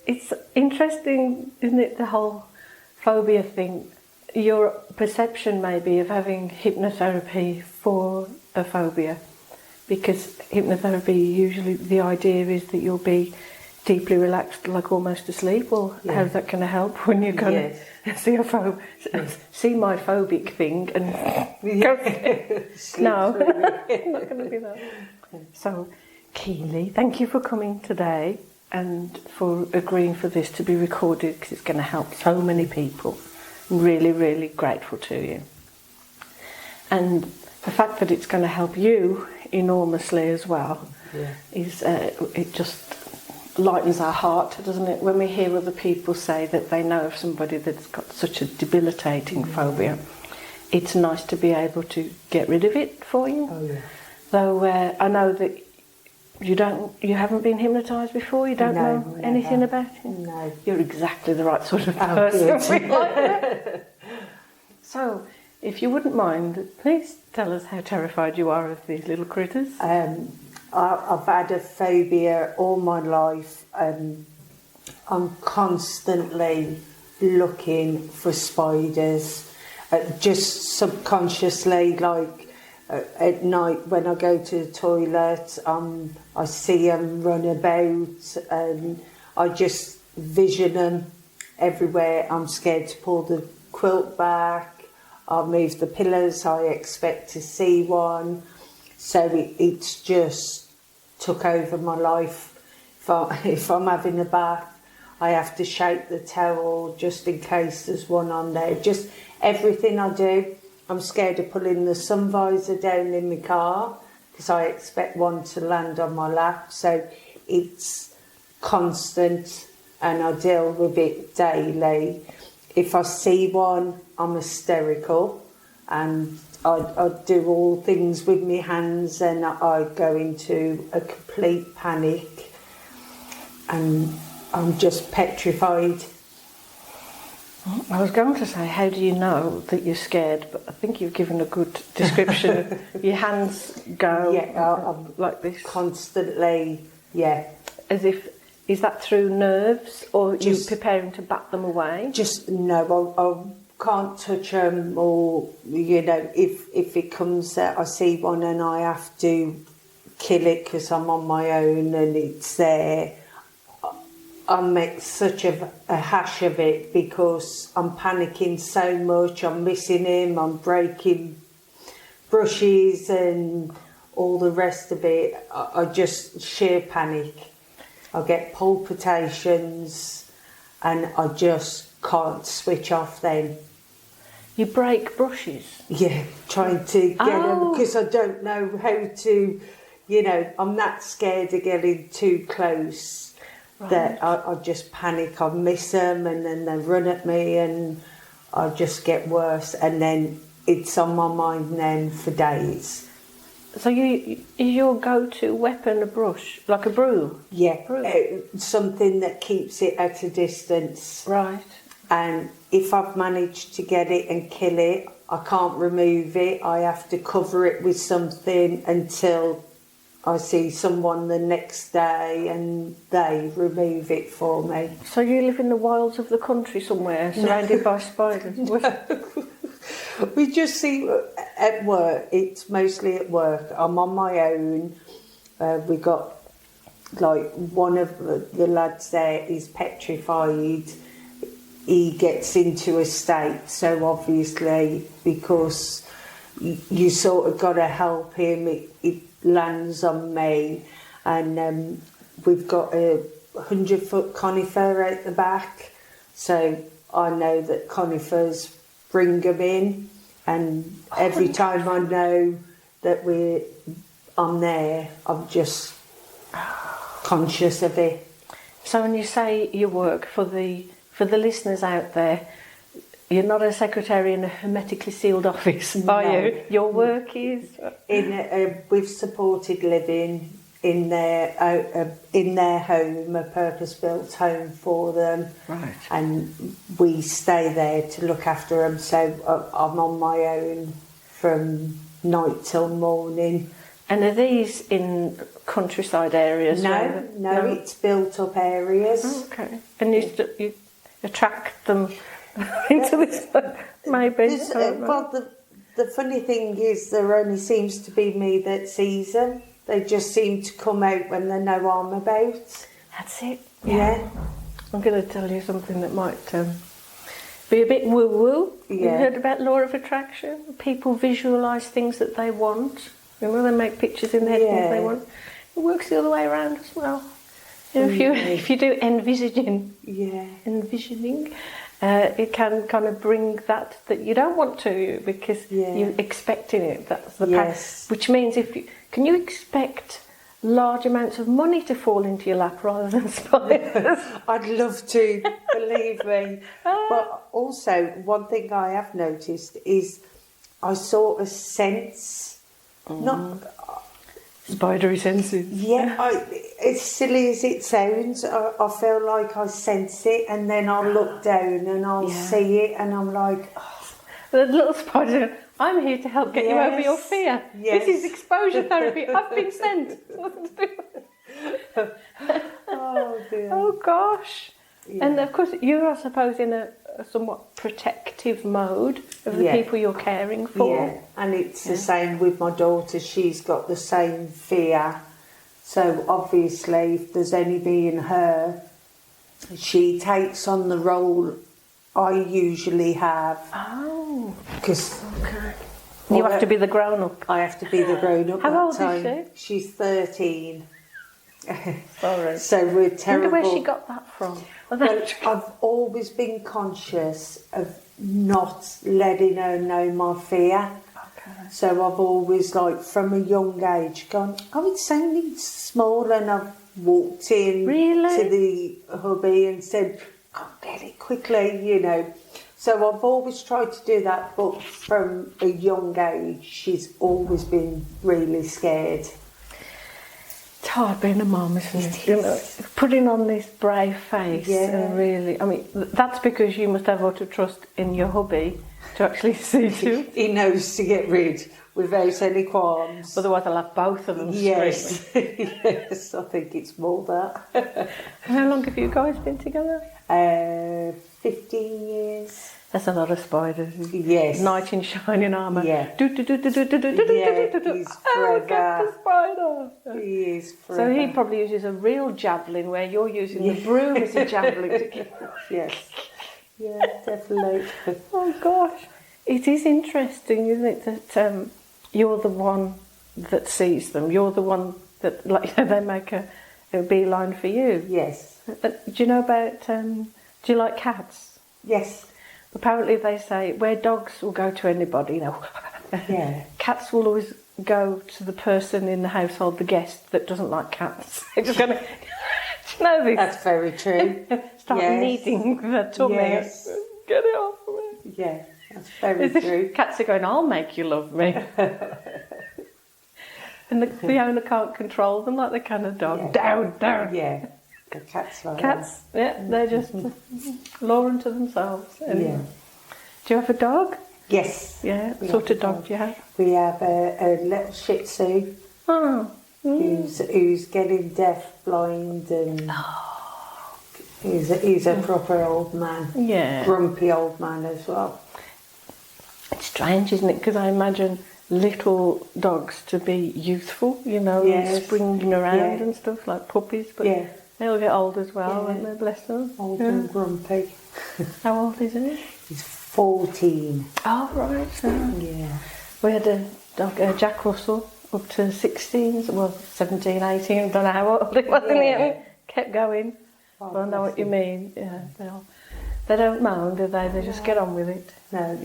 it's interesting, isn't it, the whole phobia thing? Your perception maybe of having hypnotherapy for a phobia, because hypnotherapy, usually the idea is that you'll be deeply relaxed, like almost asleep. Well, how's that going to help when you're going to see see my phobic thing and go? No, not going to be that. So, Keeley, thank you for coming today and for agreeing for this to be recorded, because it's going to help so many people. I'm really, really grateful to you. And the fact that it's going to help you enormously as well is it just lightens our heart, doesn't it, when we hear other people say that they know of somebody that's got such a debilitating phobia. It's nice to be able to get rid of it for you. Though I know that you haven't been hypnotised before, you don't know anything about it? No. You're exactly the right sort of person. Like that. So, if you wouldn't mind, please tell us how terrified you are of these little critters. I've had a phobia all my life. I'm constantly looking for spiders, just subconsciously, like at night when I go to the toilet, I see them run about, and I just vision them everywhere. I'm scared to pull the quilt back. I move the pillows, I expect to see one. So it's just took over my life. If I'm having a bath, I have to shake the towel just in case there's one on there. Just everything I do. I'm scared of pulling the sun visor down in my car because I expect one to land on my lap. So it's constant and I deal with it daily. If I see one, I'm hysterical and I do all things with my hands and I go into a complete panic and I'm just petrified. I was going to say, how do you know that you're scared? But I think you've given a good description. Your hands go I'm like this? Constantly, As if, is that through nerves or you preparing to bat them away? Just, no, I can't touch them or, if it comes that I see one and I have to kill it because I'm on my own and it's there. I make such a hash of it because I'm panicking so much. I'm missing him, I'm breaking brushes and all the rest of it. I just sheer panic. I get palpitations and I just can't switch off then. You break brushes? Yeah, trying to get them because I don't know how to, I'm that scared of getting too close. Right. That I just panic, I miss them and then they run at me and I just get worse and then it's on my mind then for days. So is your go-to weapon a brush, like a broom? Yeah, something that keeps it at a distance. Right. And if I've managed to get it and kill it, I can't remove it, I have to cover it with something until I see someone the next day and they remove it for me. So you live in the wilds of the country somewhere, surrounded by spiders? We just see at work, it's mostly at work. I'm on my own. We got, like, one of the lads there is petrified. He gets into a state, so obviously, because you sort of got to help him, it lands on me, and we've got a 100-foot conifer out the back, so I know that conifers bring them in, and every time I know that I'm there, I'm just conscious of it. So when you say you work, for the listeners out there, you're not a secretary in a hermetically sealed office, are you? Your work is with supported living in their home, a purpose-built home for them. Right. And we stay there to look after them. So I'm on my own from night till morning. And are these in countryside areas? No, it's built up areas. Oh, okay. And you attract them into this, maybe? Well, the funny thing is there only seems to be me that sees them. They just seem to come out when there's no harm about. That's it. Yeah. I'm going to tell you something that might be a bit woo-woo. Yeah. You've heard about law of attraction? People visualise things that they want. Remember, they make pictures in their head things they want. It works the other way around as well. You know, if you do envisioning, it can kind of bring that you don't want to because you're expecting it. That's the path. Which means can you expect large amounts of money to fall into your lap rather than spiders? I'd love to, believe me. But also, one thing I have noticed is I sort of sense, not spidery senses. Yeah, as silly as it sounds, I feel like I sense it, and then I'll look down and I'll see it, and I'm like, the little spider. I'm here to help get you over your fear. Yes. This is exposure therapy. I've been sent. Nothing to do with it. oh dear. Oh gosh. Yeah. And of course, you're, I suppose, in a somewhat protective mode of the people you're caring for. Yeah, and it's the same with my daughter. She's got the same fear. So obviously, if there's any being her, she takes on the role I usually have. Oh. Because you have to be the grown-up. I have to be the grown-up. How old time. is she? She's 13. Sorry. So we're terrible. I wonder where she got that from. Well, I've always been conscious of not letting her know my fear. Okay. So I've always, from a young age, gone, it's only small, and I've walked in to the hubby and said, go get it quickly, So I've always tried to do that, but from a young age, she's always been really scared. It's hard being a mum, isn't it? Putting on this brave face and really, that's because you must have a lot of trust in your hubby to actually see you. He knows to get rid without any qualms. Otherwise I'll have both of them screaming. Yes, I think it's more that. How long have you guys been together? 15 years. That's a lot of spiders. Yes. Knight in shining armour. Yeah. He's forever. Get the spider. He is forever. So he probably uses a real javelin where you're using the broom as a javelin to keep. Yes. Yeah, definitely. Oh gosh. It is interesting, isn't it, that you're the one that sees them. You're the one that, they make a beeline for you. Yes. Do you know about, do you like cats? Yes. Apparently they say where dogs will go to anybody, cats will always go to the person in the household, the guest, that doesn't like cats. They're just going to, do you know this? That's very true. Start kneading the tummy. Yes. Get it off of me. Yeah, that's very true. Cats are going, I'll make you love me. And the owner can't control them like they can a dog. Yeah. Down. Yeah. The cats like Cats, they're just law unto themselves. Yeah. Do you have a dog? Yes. Yeah. What sort of dog do you have? We have a little Shih Tzu. Oh. Who's getting deaf, blind, and he's a proper old man. Yeah. Grumpy old man as well. It's strange, isn't it? Because I imagine little dogs to be youthful, springing around and stuff like puppies, but they'll get old as well, won't they? Bless them. Old and grumpy. How old is he? He's 14. Oh, right. Yeah. We had a dog, Jack Russell, up to 16, 17, 18, I don't know how old it was in the end. Kept going. I know what you mean. Yeah, they don't moan, do they? They just get on with it. No,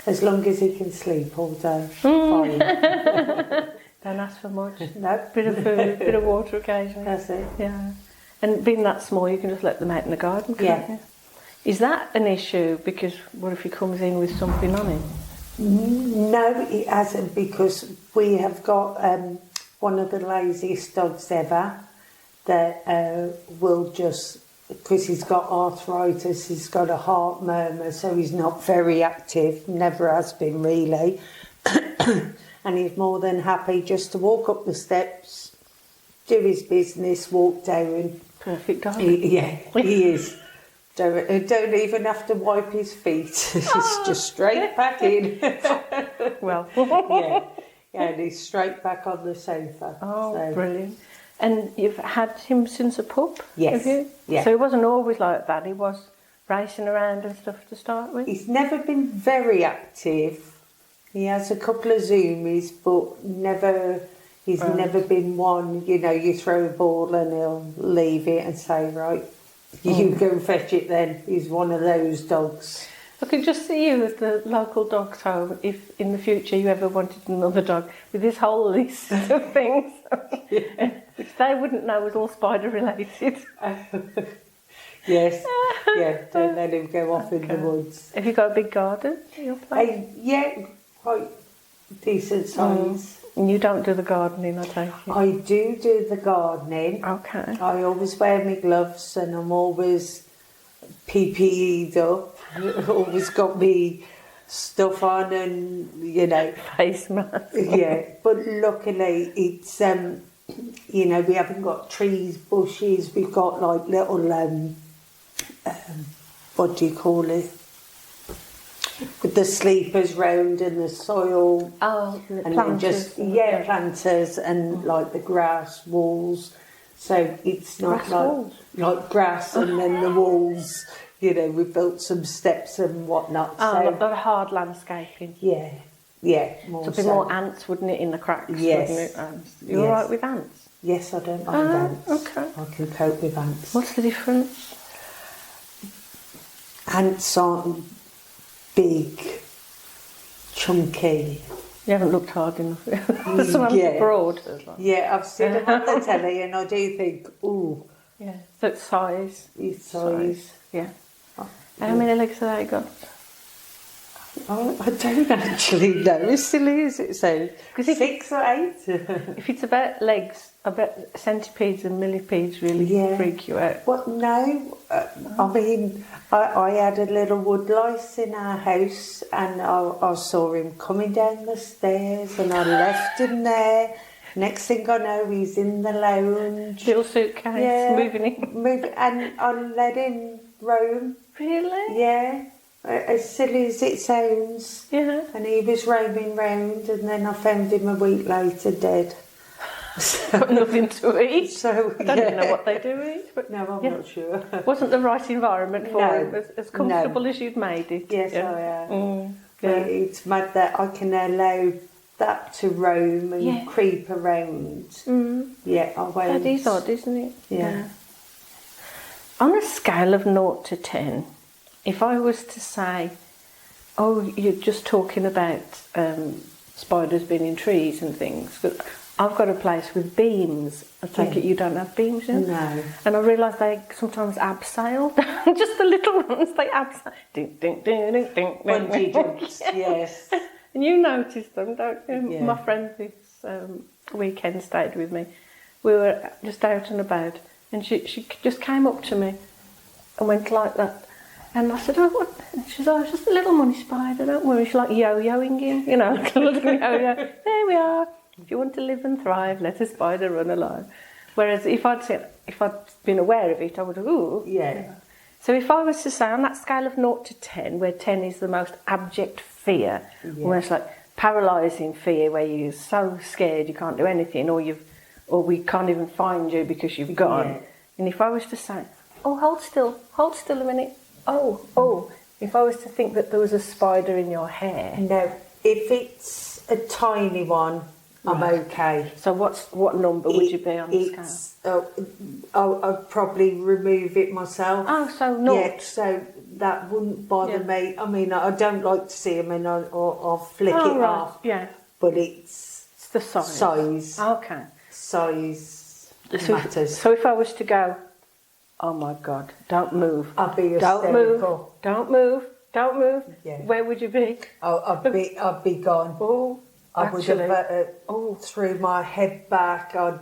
as long as he can sleep all day, fine. Don't ask for much. No. Bit of food, bit of water occasionally. That's it. Yeah. And being that small, you can just let them out in the garden, can't you? Is that an issue? Because what if he comes in with something on him? No, it hasn't, because we have got one of the laziest dogs ever that will just, because he's got arthritis, he's got a heart murmur, so he's not very active, never has been really. and he's more than happy just to walk up the steps, do his business, walk down. Perfect dog. He is. Don't even have to wipe his feet. He's just straight back in. Well. And he's straight back on the sofa. Oh, so. Brilliant. And you've had him since a pup? Yes. Have you? Yeah. So he wasn't always like that. He was racing around and stuff to start with? He's never been very active. He has a couple of zoomies, but he's never been one, you throw a ball and he'll leave it and say, right, you go and fetch it then. He's one of those dogs. I could just see you at the local dog's home if in the future you ever wanted another dog with this whole list of things which they wouldn't know was all spider related. Yes, don't let him go off in the woods. Have you got a big garden in your place? Yeah, quite decent size. And you don't do the gardening, I take it? I do the gardening. Okay. I always wear my gloves and I'm always PPE'd up. Always got me stuff on and, face mask. Yeah, but luckily it's, we haven't got trees, bushes. We've got like little, what do you call it? With the sleepers round and the soil. Oh, the and planters. Then just, planters and like the grass walls. So it's not like grass and then the walls. We built some steps and whatnot. Oh, so, like hard landscaping. Yeah. More so. More ants, wouldn't it, in the cracks? Yes. Wouldn't it? Ants. You all right with ants? Yes, I don't mind ants. Okay. I can cope with ants. What's the difference? Ants aren't big, chunky. You haven't looked hard enough. Some ants broad. Yeah, I've seen them on the telly and I do think, ooh. Yeah, so it's size. It's size. Yeah. How many legs have they got? Oh, I don't actually know. As silly as it sounds. 6 or 8. If it's about legs, I bet centipedes and millipedes really freak you out. Well, no. I mean, I had a little woodlice in our house and I saw him coming down the stairs and I left him there. Next thing I know, he's in the lounge. Little suitcase, moving and I let him roam. Really? Yeah. As silly as it sounds. Yeah. And he was roaming round and then I found him a week later dead. Got nothing to eat. So, I don't even know what they do eat. But no, I'm not sure. Wasn't the right environment for him as comfortable as you'd made it? Yes, I am. But it's mad that I can allow that to roam and creep around. Yeah, I won't. That is odd, isn't it? Yeah. On a scale of 0 to 10, if I was to say, oh, you're just talking about spiders being in trees and things, but I've got a place with beams. I take it you don't have beams in? No. And I realise they sometimes abseil. Just the little ones, they abseil. Ding, ding, ding, ding, ding. Bungee jumps, yes. And you notice them, don't you? Yeah. My friend this weekend stayed with me. We were just out and about and she just came up to me and went like that. And I said, oh, what? And she said, oh, it's just a little money spider, don't worry. She's like yo-yoing him, like a little yo-yo. There we are. If you want to live and thrive, let a spider run alone. Whereas if I'd been aware of it, I would have, ooh. Yeah. So if I was to say on that scale of 0 to 10, where 10 is the most abject fear, almost like paralysing fear, where you're so scared you can't do anything, or we can't even find you because you've gone. Yeah. And if I was to say, oh, hold still a minute. Oh, if I was to think that there was a spider in your hair. No, if it's a tiny one, I'm okay. So what number would you be on the scale? I'd probably remove it myself. Oh, so 0. Yeah, so that wouldn't bother me. I mean, I don't like to see them and I'll flick it off. Yeah. But it's the size. Okay. Size matters. So if I was to go, oh my God, don't move. I'd be hysterical. Don't move. Yeah. Where would you be? I'd be gone. Oh, I would have threw my head back. I'd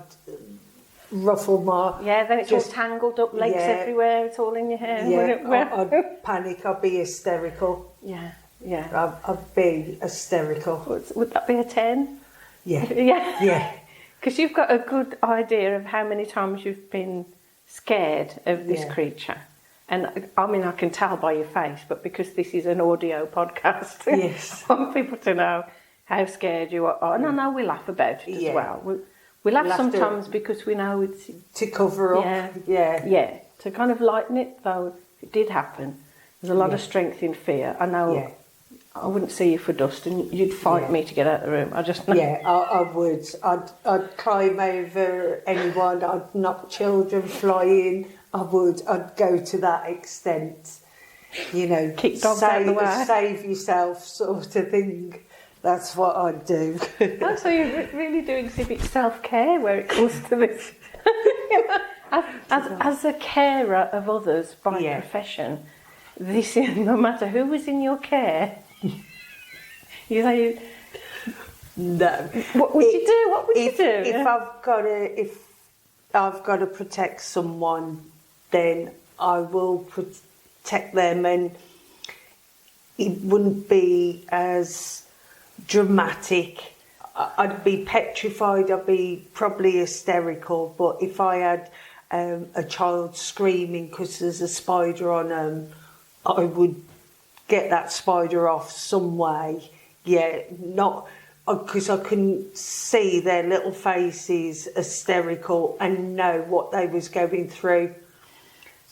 ruffle my... Yeah, then it's all tangled up, legs everywhere, it's all in your hair. Yeah, I'd panic, I'd be hysterical. Yeah. I'd be hysterical. Would that be a 10? Yeah. Yeah. Yeah. Because you've got a good idea of how many times you've been scared of this creature. And I mean, I can tell by your face, but because this is an audio podcast, Yes. I want people to know how scared you are. And I know we laugh about it as well. We laugh sometimes because we know it's... To cover up. Yeah. To kind of lighten it, though, if it did happen, there's a lot of strength in fear. I know I wouldn't see you for dust and you'd fight me to get out of the room. I just know. Yeah, I would. I'd climb over anyone. I'd knock children flying. I'd go to that extent. You know, kick dogs out the way. Save yourself sort of thing. That's what I'd do. Oh, so you really do exhibit self-care where it comes to this. You know, as a carer of others by profession, this is, no matter who was in your care, you say, no. What would you do? What would you do? If I've got to protect someone, then I will protect them, and it wouldn't be as dramatic. I'd be petrified. I'd be probably hysterical. But if I had a child screaming because there's a spider on them, I would get that spider off some way. Yeah, not because I couldn't see their little faces hysterical and know what they was going through.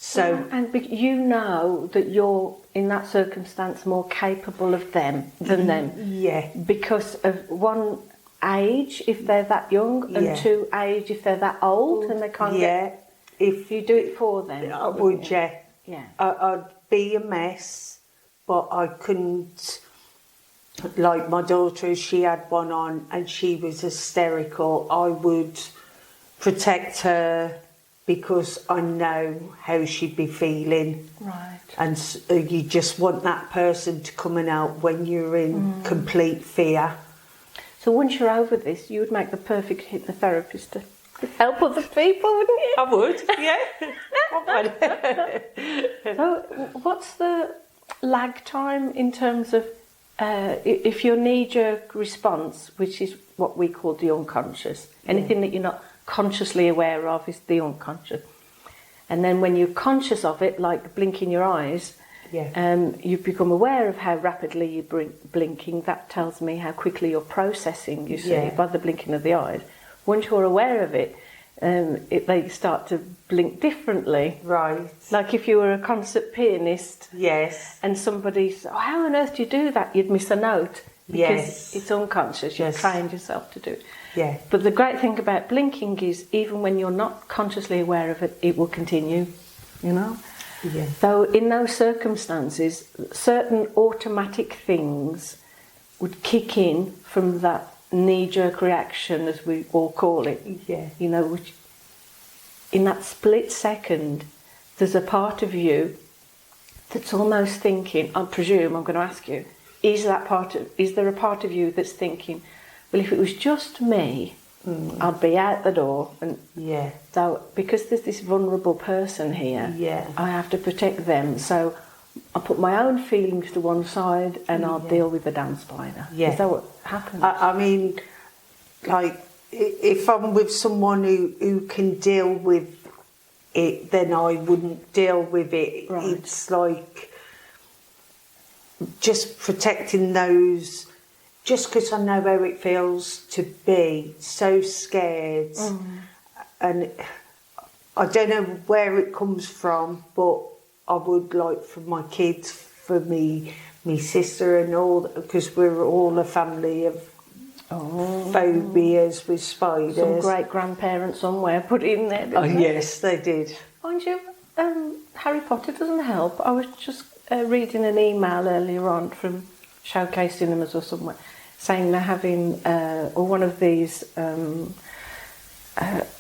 So you know that you're in that circumstance more capable of them than them. Yeah. Because of one, age if they're that young, and two, age if they're that old and they can't get... If you do it for them. I would, Yeah. I'd be a mess, but I couldn't... Like my daughter, she had one on and she was hysterical. I would protect her because I know how she'd be feeling. Right. And you just want that person to come and help when you're in complete fear. So once you're over this, you would make the perfect hypnotherapist to help other people, wouldn't you? I would, yeah. So what's the lag time in terms of if your knee-jerk response, which is what we call the unconscious, anything that you're not consciously aware of is the unconscious. And then when you're conscious of it, like blinking your eyes, you've become aware of how rapidly you're blinking. That tells me how quickly you're processing, you see, by the blinking of the eyes. Once you're aware of it, they start to blink differently. Right. Like if you were a concert pianist. Yes. And somebody's, how on earth do you do that? You'd miss a note. Because it's unconscious. You've trained yourself to do it. Yeah. But the great thing about blinking is even when you're not consciously aware of it, it will continue, you know? Yeah. So in those circumstances, certain automatic things would kick in from that knee-jerk reaction, as we all call it. Yeah. You know, which in that split second, there's a part of you that's almost thinking, I presume I'm going to ask you, is there a part of you that's thinking, well, if it was just me, I'd be out the door. And so because there's this vulnerable person here, I have to protect them. So I put my own feelings to one side and I'll deal with the damn spider. Yeah. Is that what happens? I mean, like, if I'm with someone who can deal with it, then I wouldn't deal with it. Right. It's like just protecting those, just because I know how it feels to be so scared. And I don't know where it comes from, but I would like for my kids, for me sister and all, because we're all a family of phobias with spiders. Some great grandparents somewhere put it in there, didn't they? Yes, they did. Mind you, Harry Potter doesn't help. I was just reading an email earlier on from Showcase Cinemas or somewhere, saying they're having, or one of these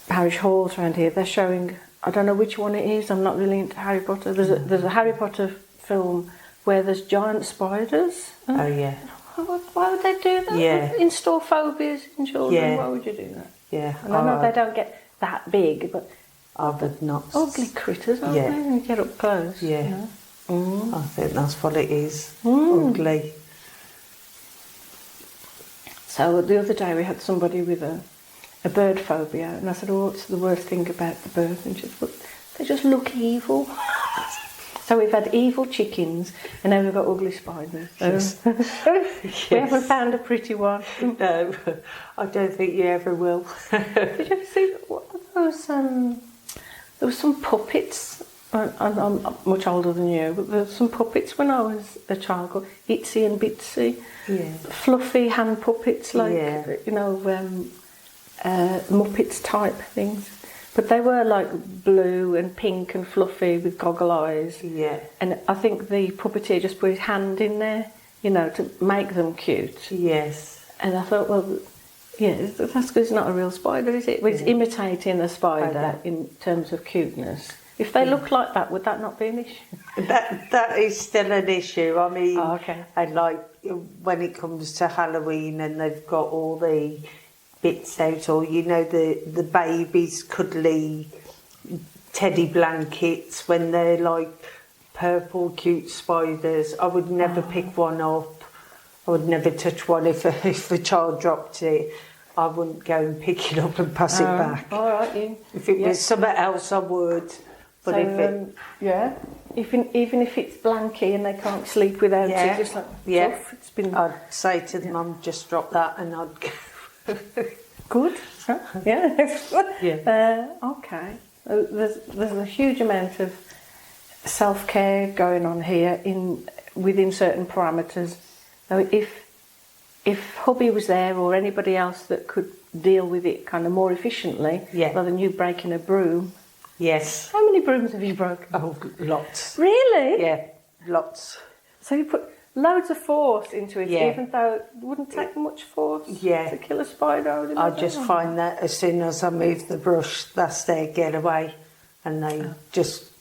parish halls around here, they're showing, I don't know which one it is, I'm not really into Harry Potter. There's a Harry Potter film where there's giant spiders. Oh, yeah. Why would they do that? Yeah. Install phobias in children. Yeah. Why would you do that? Yeah. And I know they don't get that big, but I would not. Ugly critters, aren't they? When you get up close. Yeah. You know? I think that's what it is. Ugly. So So the other day we had somebody with a bird phobia, and I said, "Oh, what's the worst thing about the birds?" And she said, "Well, they just look evil." So we've had evil chickens, and now we've got ugly spiders. Yes. We haven't found a pretty one. No, I don't think you ever will. Did you ever see what were those? There were some puppets. I'm much older than you, but there were some puppets when I was a child called Itsy and Bitsy. Yeah. Fluffy hand puppets, like Muppets type things. But they were like blue and pink and fluffy with goggle eyes. Yeah. And I think the puppeteer just put his hand in there, to make them cute. Yes. And I thought, well, yeah, that's because it's not a real spider, is it? Well, it's imitating a spider in terms of cuteness. If they look like that, would that not be an issue? That is still an issue. I mean, okay. And like when it comes to Halloween and they've got all the bits out, or the babies' cuddly teddy blankets when they're like purple cute spiders. I would never pick one up. I would never touch one if a child dropped it. I wouldn't go and pick it up and pass it back. All right, you. If it was something else, I would. But even if it's blanky and they can't sleep without it, just like tough, it's been. I'd say to them, "Mum, just drop that," and I'd go. Good. Yeah. Yeah. Okay. There's a huge amount of self-care going on here within certain parameters. So if hubby was there or anybody else that could deal with it kind of more efficiently, rather than you breaking a broom. Yes. How many brooms have you broken? Oh, lots. Really? Yeah, lots. So you put loads of force into it, even though it wouldn't take much force to kill a spider. I just find that as soon as I move the brush, that's their getaway, and they just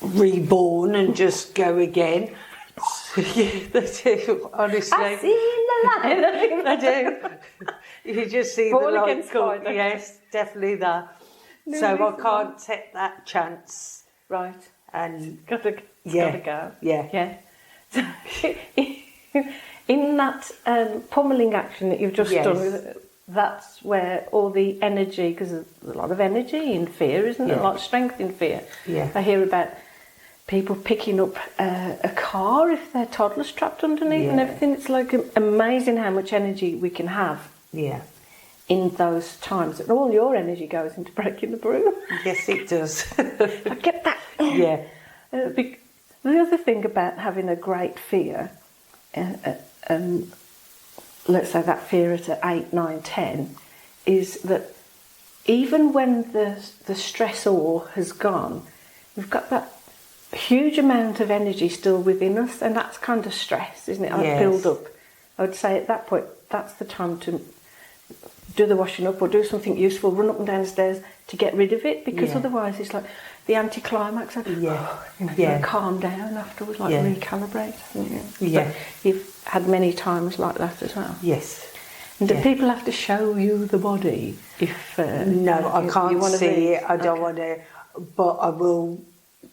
reborn and just go again. They do, honestly. I see the light. They do. You just see Born the against light. spider. Yes, definitely that. No, so I can't take that chance. Right. And Gotta go. Yeah. In that pummeling action that you've just done, that's where all the energy, because there's a lot of energy in fear, isn't there? A lot of strength in fear. Yeah. I hear about people picking up a car if their toddler's trapped underneath and everything. It's like amazing how much energy we can have. Yeah. In those times, and all your energy goes into breaking the broom. Yes, it does. I get that. Yeah. The other thing about having a great fear, let's say that fear at 8, 9, 10, is that even when the stressor has gone, we've got that huge amount of energy still within us, and that's kind of stress, isn't it? Yes. Build up. I would say at that point, that's the time to do the washing up or do something useful, run up and down the stairs to get rid of it, because otherwise it's like the anticlimax. Calm down afterwards, like recalibrate. But you've had many times like that as well. Yes. And do people have to show you the body if? No, I can't see it. I don't want to, but I will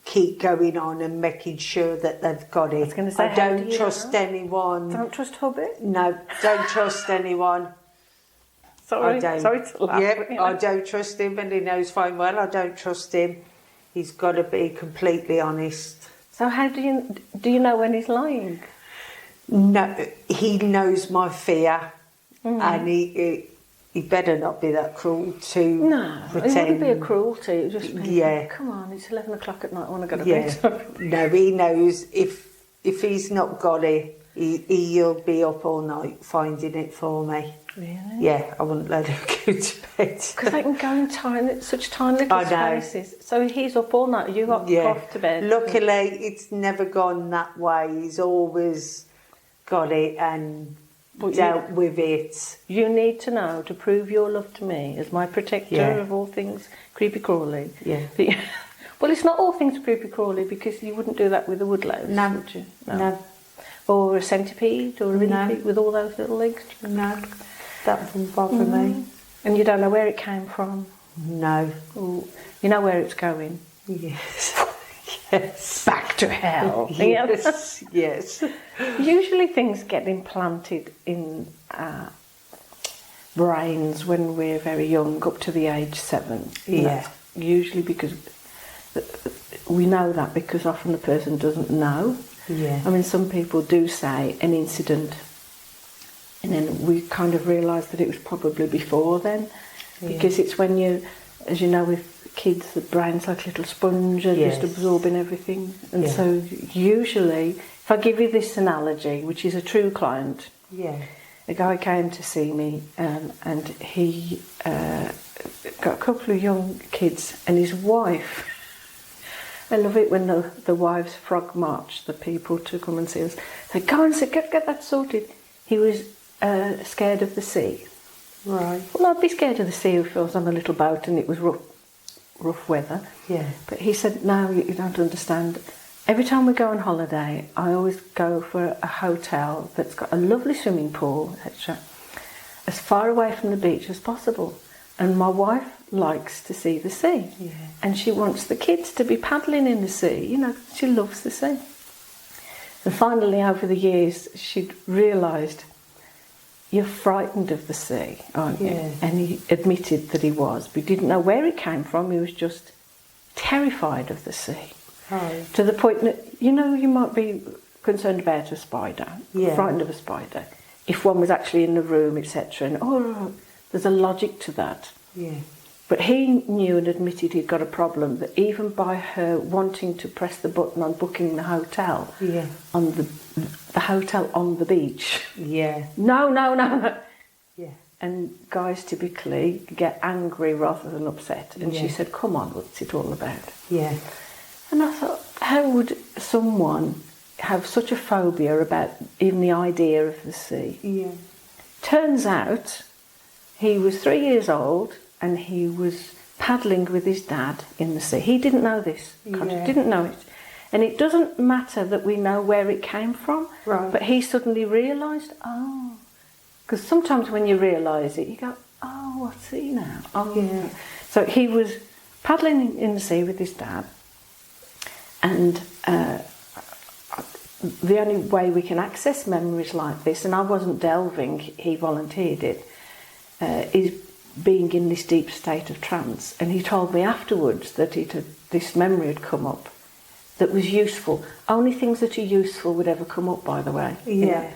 keep going on and making sure that they've got it. I was going to say, I don't trust anyone. Don't trust hubby? No, don't trust anyone. Sorry, I don't. Sorry to laugh. Yeah, I don't trust him, and he knows fine well I don't trust him. He's got to be completely honest. So how do you know when he's lying? No, he knows my fear, and he better not be that cruel to pretend. It wouldn't be a cruelty. It would just be, come on, it's 11 o'clock at night. I want to go to bed. No, he knows if he's not got it, he'll be up all night finding it for me. Really? Yeah, I wouldn't let him go to bed. Because they can go in such tiny little spaces. So he's up all night. You got off to bed. Luckily, it's never gone that way. He's always got it and dealt with it. You need to know, to prove your love to me as my protector of all things creepy crawly. Yeah. Well, it's not all things creepy crawly, because you wouldn't do that with a woodlouse, would you? No. Or a centipede or a millipede with all those little legs. No. That wouldn't bother me. And you don't know where it came from? No. Or you know where it's going? Yes. Yes. Back to hell. Yes, yes. Usually things get implanted in our brains when we're very young, up to the age 7. Yeah. Usually because we know that because often the person doesn't know. Yeah. I mean, some people do say an incident, and then we kind of realise that it was probably before then, because it's when you, as you know, with kids, the brain's like a little sponge, just absorbing everything. And so usually, if I give you this analogy, which is a true client, a guy came to see me, and he got a couple of young kids, and his wife, I love it when the wives frog march the people to come and see us. They go and say, get that sorted. He was scared of the sea. Right. Well, I'd be scared of the sea if I was on a little boat and it was rough weather. Yeah. But he said, no, you don't understand. Every time we go on holiday, I always go for a hotel that's got a lovely swimming pool, etc., as far away from the beach as possible. And my wife likes to see the sea. Yeah. And she wants the kids to be paddling in the sea. You know, she loves the sea. And finally, over the years, she'd realised, you're frightened of the sea, aren't you? Yeah. And he admitted that he was, but he didn't know where it came from. He was just terrified of the sea. Right. To the point that, you know, you might be concerned about a spider, frightened of a spider, if one was actually in the room, etc. And, there's a logic to that. Yeah. But he knew and admitted he'd got a problem, that even by her wanting to press the button on booking the hotel, on the hotel on the beach. Yeah. No. Yeah. And guys typically get angry rather than upset. And she said, come on, what's it all about? Yeah. And I thought, how would someone have such a phobia about even the idea of the sea? Yeah. Turns out he was 3 years old and he was paddling with his dad in the sea. He didn't know this. Didn't know it. And it doesn't matter that we know where it came from, but he suddenly realised, because sometimes when you realise it, you go, I see now. So he was paddling in the sea with his dad, and the only way we can access memories like this, and I wasn't delving, he volunteered it, is being in this deep state of trance. And he told me afterwards that this memory had come up that was useful. Only things that are useful would ever come up, by the way. Yeah. You know?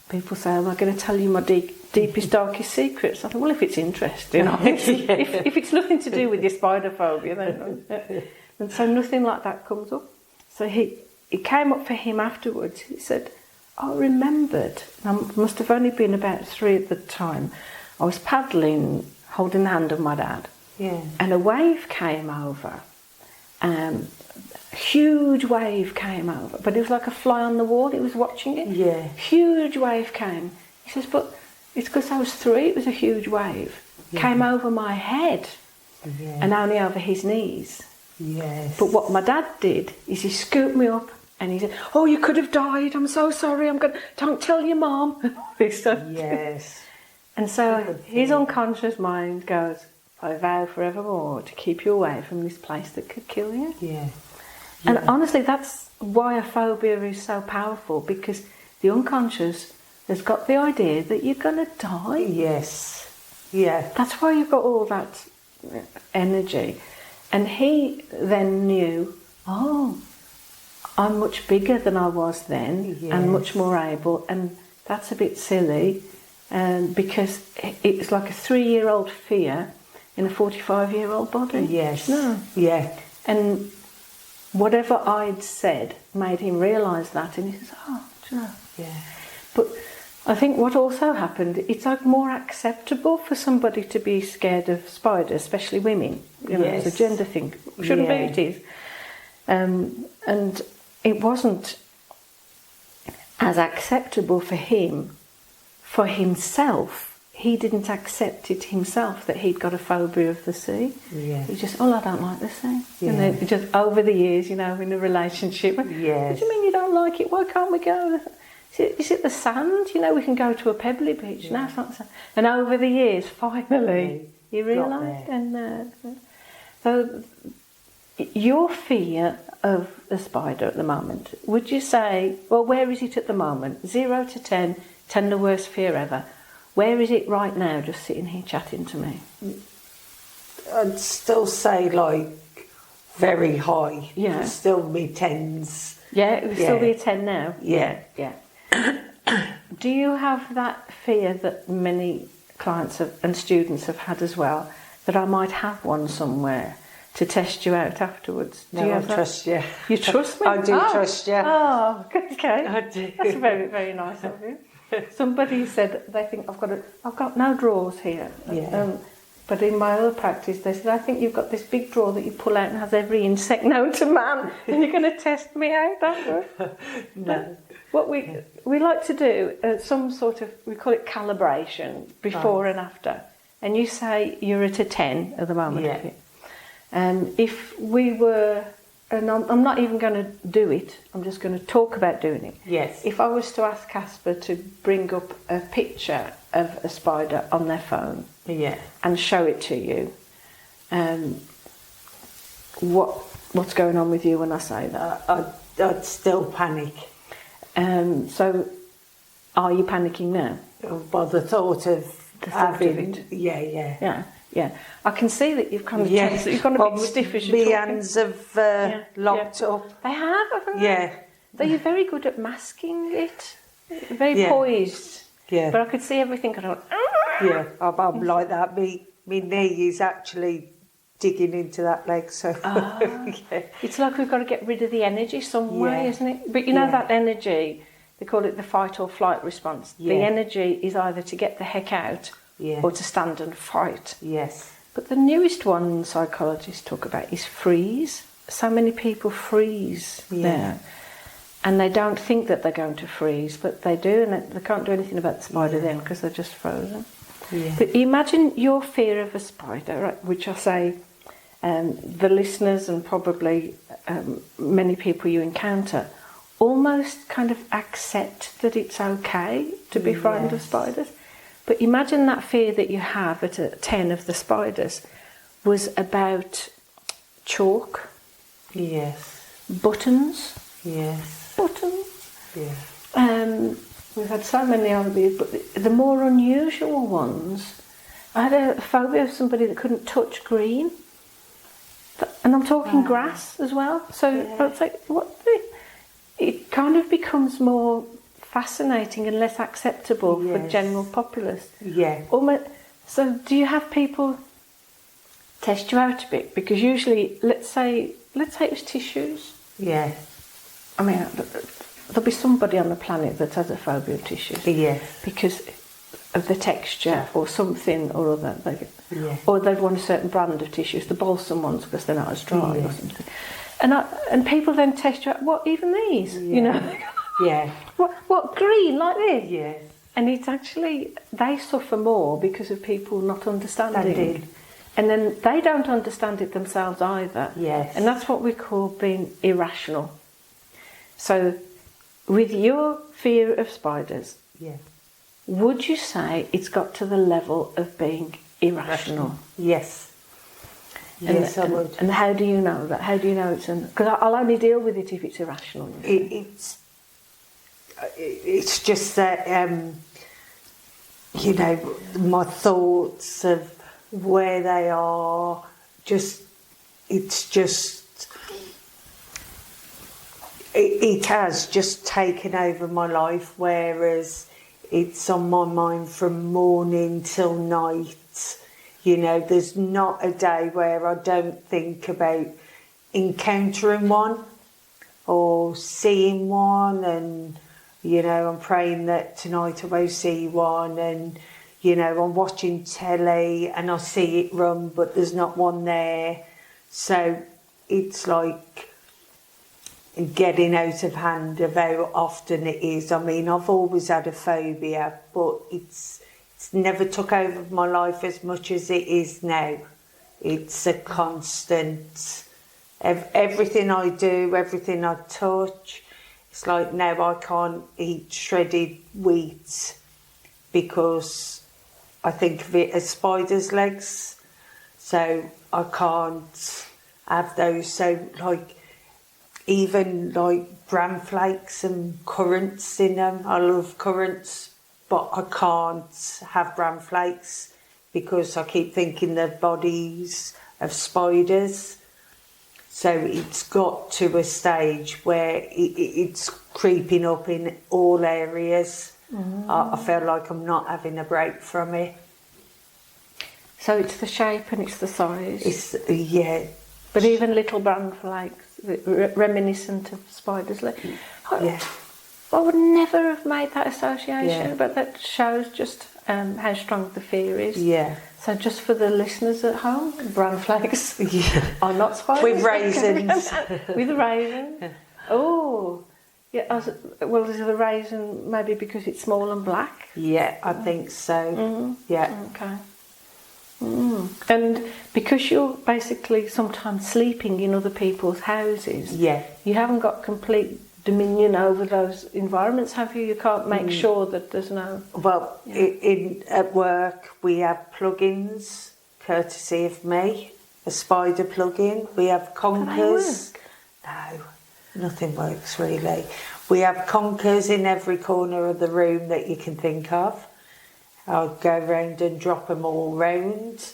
People say, am I going to tell you my deepest, darkest secrets? I thought, well, if it's interesting, if it's nothing to do with your spider phobia, then... And so nothing like that comes up. So it came up for him afterwards. He said, I remembered, I must have only been about 3 at the time, I was paddling, holding the hand of my dad, and a wave came over. A huge wave came over, but it was like a fly on the wall. He was watching it. Yeah. Huge wave came. He says, but it's because I was 3, it was a huge wave. Came over my head and only over his knees. Yes. But what my dad did is he scooped me up and he said, oh, you could have died, I'm so sorry, don't tell your mum. Yes. And so his unconscious mind goes, I vow forevermore to keep you away from this place that could kill you. Yeah. And honestly, that's why a phobia is so powerful, because the unconscious has got the idea that you're going to die. Yes. Yeah. That's why you've got all that energy. And he then knew, I'm much bigger than I was then, and much more able, and that's a bit silly, because it's like a 3-year-old fear in a 45-year-old body. Yes. No. Yeah. And whatever I'd said made him realise that, and he says, do you know? Yeah. But I think what also happened, it's like more acceptable for somebody to be scared of spiders, especially women. You know, it's a gender thing. Shouldn't be, it is. And it wasn't as acceptable for him, for himself. He didn't accept it himself that he'd got a phobia of the sea. Yeah. He just, I don't like the sea. Yeah. And then just over the years, in a relationship, what do you mean you don't like it? Why can't we go? Is it the sand? We can go to a pebbly beach. Yeah. No, it's not the sand. And over the years, finally, you realised. And so your fear of a spider at the moment, would you say, well, where is it at the moment? 0 to 10, 10 the worst fear ever. Where is it right now, just sitting here chatting to me? I'd still say like very high. Yeah. It'd still be 10s. Yeah, it would still be a 10 now? Yeah. Yeah. Do you have that fear that many clients and students have had as well, that I might have one somewhere to test you out afterwards? Do you I have that? trust you. You trust me? I do trust you. Oh, okay. I do. That's very, very nice of you. Somebody said they think I've got no drawers here. Yeah. But in my other practice, they said, I think you've got this big drawer that you pull out and has every insect known to man, and you're going to test me out afterwards. No. What we like to do, some sort of, we call it calibration, before and after. And you say you're at a 10 at the moment. Yeah. If we were, and I'm not even going to do it, I'm just going to talk about doing it. Yes. If I was to ask Kasper to bring up a picture of a spider on their phone, Yeah. and show it to you, what's going on with you when I say that? I'd still panic. So, are you panicking now? By the thought of having it. Yeah. I can see that you've kind of tense, you've gone a bit stiff as you're my talking. hands have locked up. They have, haven't they? Yeah. They're very good at masking it. Very poised. Yeah. But I could see everything kind of. Yeah, I'm like that. My knee is actually digging into that leg, so yeah. It's like we've got to get rid of the energy some way, isn't it? But you know that energy, they call it the fight or flight response. Yeah. The energy is either to get the heck out or to stand and fight. Yes. But the newest one psychologists talk about is freeze. So many people freeze there. And they don't think that they're going to freeze, but they do, and they can't do anything about the spider then because they're just frozen. Yeah. But imagine your fear of a spider, right, which I say the listeners and probably many people you encounter almost kind of accept that it's okay to be frightened of spiders. But imagine that fear that you have at a 10 of the spiders was about chalk, buttons, buttons. Yeah. We've had so many over these, but the more unusual ones, I had a phobia of somebody that couldn't touch green. And I'm talking grass as well. So it's like, it kind of becomes more fascinating and less acceptable for the general populace. Yeah. So do you have people test you out a bit? Because usually, let's say it was tissues. Yeah. I mean, there'll be somebody on the planet that has a phobia of tissues. Yeah. Because of the texture or something or other. Yeah. Or they'd want a certain brand of tissues, the balsam ones, because they're not as dry or something. And people then test you out, what, even these? You know? Yeah. What, green like this? Yeah. And it's actually, they suffer more because of people not understanding. And then they don't understand it themselves either. Yes. And that's what we call being irrational. So, with your fear of spiders, would you say it's got to the level of being irrational? Yes. Yes, I would. And how do you know that? How do you know it's because I'll only deal with it if it's irrational. It's just that you know, my thoughts of where they are, it has just taken over my life, whereas it's on my mind from morning till night. You know, there's not a day where I don't think about encountering one or seeing one, and you know, I'm praying that tonight I will see one, and you know, I'm watching telly and I see it run but there's not one there. So it's like getting out of hand of how often it is. I mean, I've always had a phobia, but it's never took over my life as much as it is now. It's a constant. Everything I do, everything I touch, it's like now I can't eat shredded wheat because I think of it as spider's legs. So I can't have those. So like even like bran flakes and currants in them. I love currants, but I can't have bran flakes because I keep thinking they're bodies of spiders. So it's got to a stage where it's creeping up in all areas. I feel like I'm not having a break from it. So it's the shape and it's the size. Yeah. But even little bran flakes, reminiscent of spiders' legs. Yeah. I would never have made that association, Yeah. but that shows just how strong the fear is. Yeah. So just for the listeners at home, bran flakes are not spiders. With raisins. With raisins. Yeah. Oh. Yeah, well, is the raisin maybe because it's small and black? Yeah, I think so. Yeah. Okay. And because you're basically sometimes sleeping in other people's houses, you haven't got complete dominion over those environments, have you? You can't make sure that there's no... Well, at work we have plugins, courtesy of me, a spider plug-in. We have conkers. No, nothing works really. We have conkers in every corner of the room that you can think of. I'll go round and drop them all round.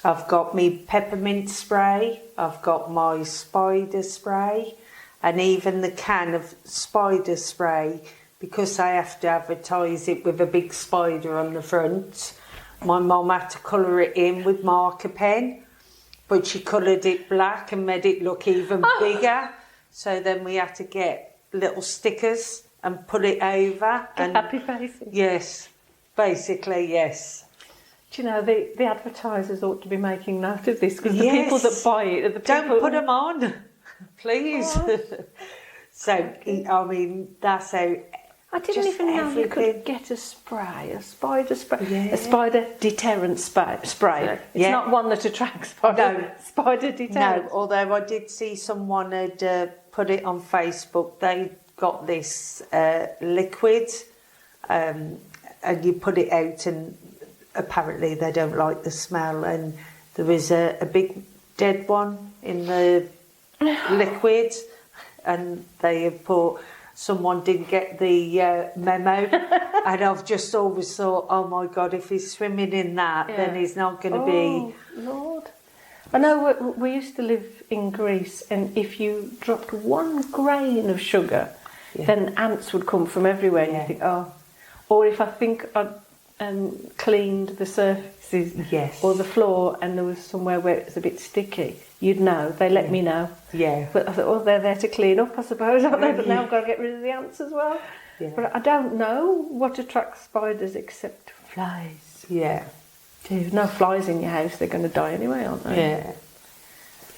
I've got me peppermint spray. I've got my spider spray. And even the can of spider spray, because I have to advertise it with a big spider on the front. My mum had to colour it in with marker pen, but she coloured it black and made it look even bigger. So then we had to get little stickers and put it over. And happy faces. Yes. Basically, yes. Do you know, the advertisers ought to be making note of this, because the people that buy it are the people... Don't put them on, please. So, I mean, that's how... I didn't even know you could get a spray, a spider spray, a spider deterrent spray. It's not one that attracts spiders. No. Spider deterrent. No, although I did see someone had put it on Facebook. They got this liquid... and you put it out, and apparently they don't like the smell, and there was a big dead one in the liquid, and they had put, someone didn't get the memo, and I've just always thought, oh my God, if he's swimming in that, then he's not going to be... Lord. I know we used to live in Greece, and if you dropped one grain of sugar, then ants would come from everywhere, and you think, oh... Or if I think I'd cleaned the surfaces or the floor and there was somewhere where it was a bit sticky, you'd know. They let me know. Yeah. But I thought, oh, they're there to clean up, I suppose, aren't they? But now I've got to get rid of the ants as well. Yeah. But I don't know what attracts spiders except flies. Yeah. If no flies in your house, they're going to die anyway, aren't they? Yeah.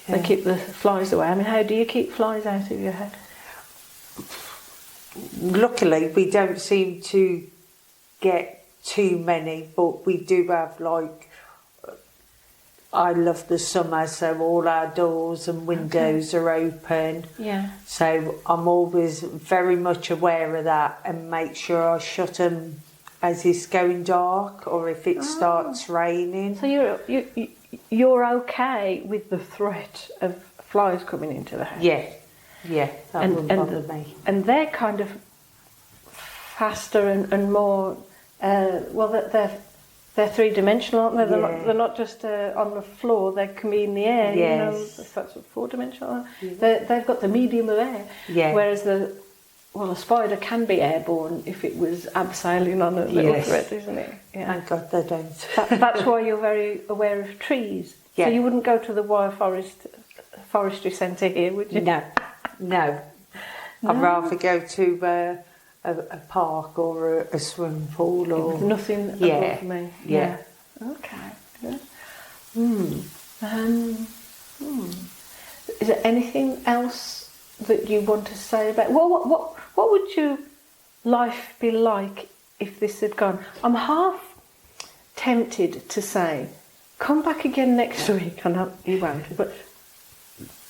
They keep the flies away. I mean, how do you keep flies out of your head? Luckily, we don't seem to get too many, but we do have, like, I love the summer, so all our doors and windows are open. Yeah. So I'm always very much aware of that and make sure I shut them as it's going dark or if it starts raining. So you're okay with the threat of flies coming into the house? Yeah. Yeah, that wouldn't bother me. And they're kind of faster and more... they're three-dimensional, aren't they? They're not just on the floor. They can be in the air. Yes. You know, that's what four-dimensional. They've got the medium of air. Yeah. Whereas a spider can be airborne if it was abseiling on a little thread, isn't it? Yeah. Thank God they don't. That's why you're very aware of trees. Yeah. So you wouldn't go to the wire forestry centre here, would you? No. I'd rather go to a park or a swimming pool or nothing above me. Yeah. Okay. Good. Is there anything else that you want to say about? What would your life be like if this had gone? I'm half tempted to say, come back again next week. I know you won't, but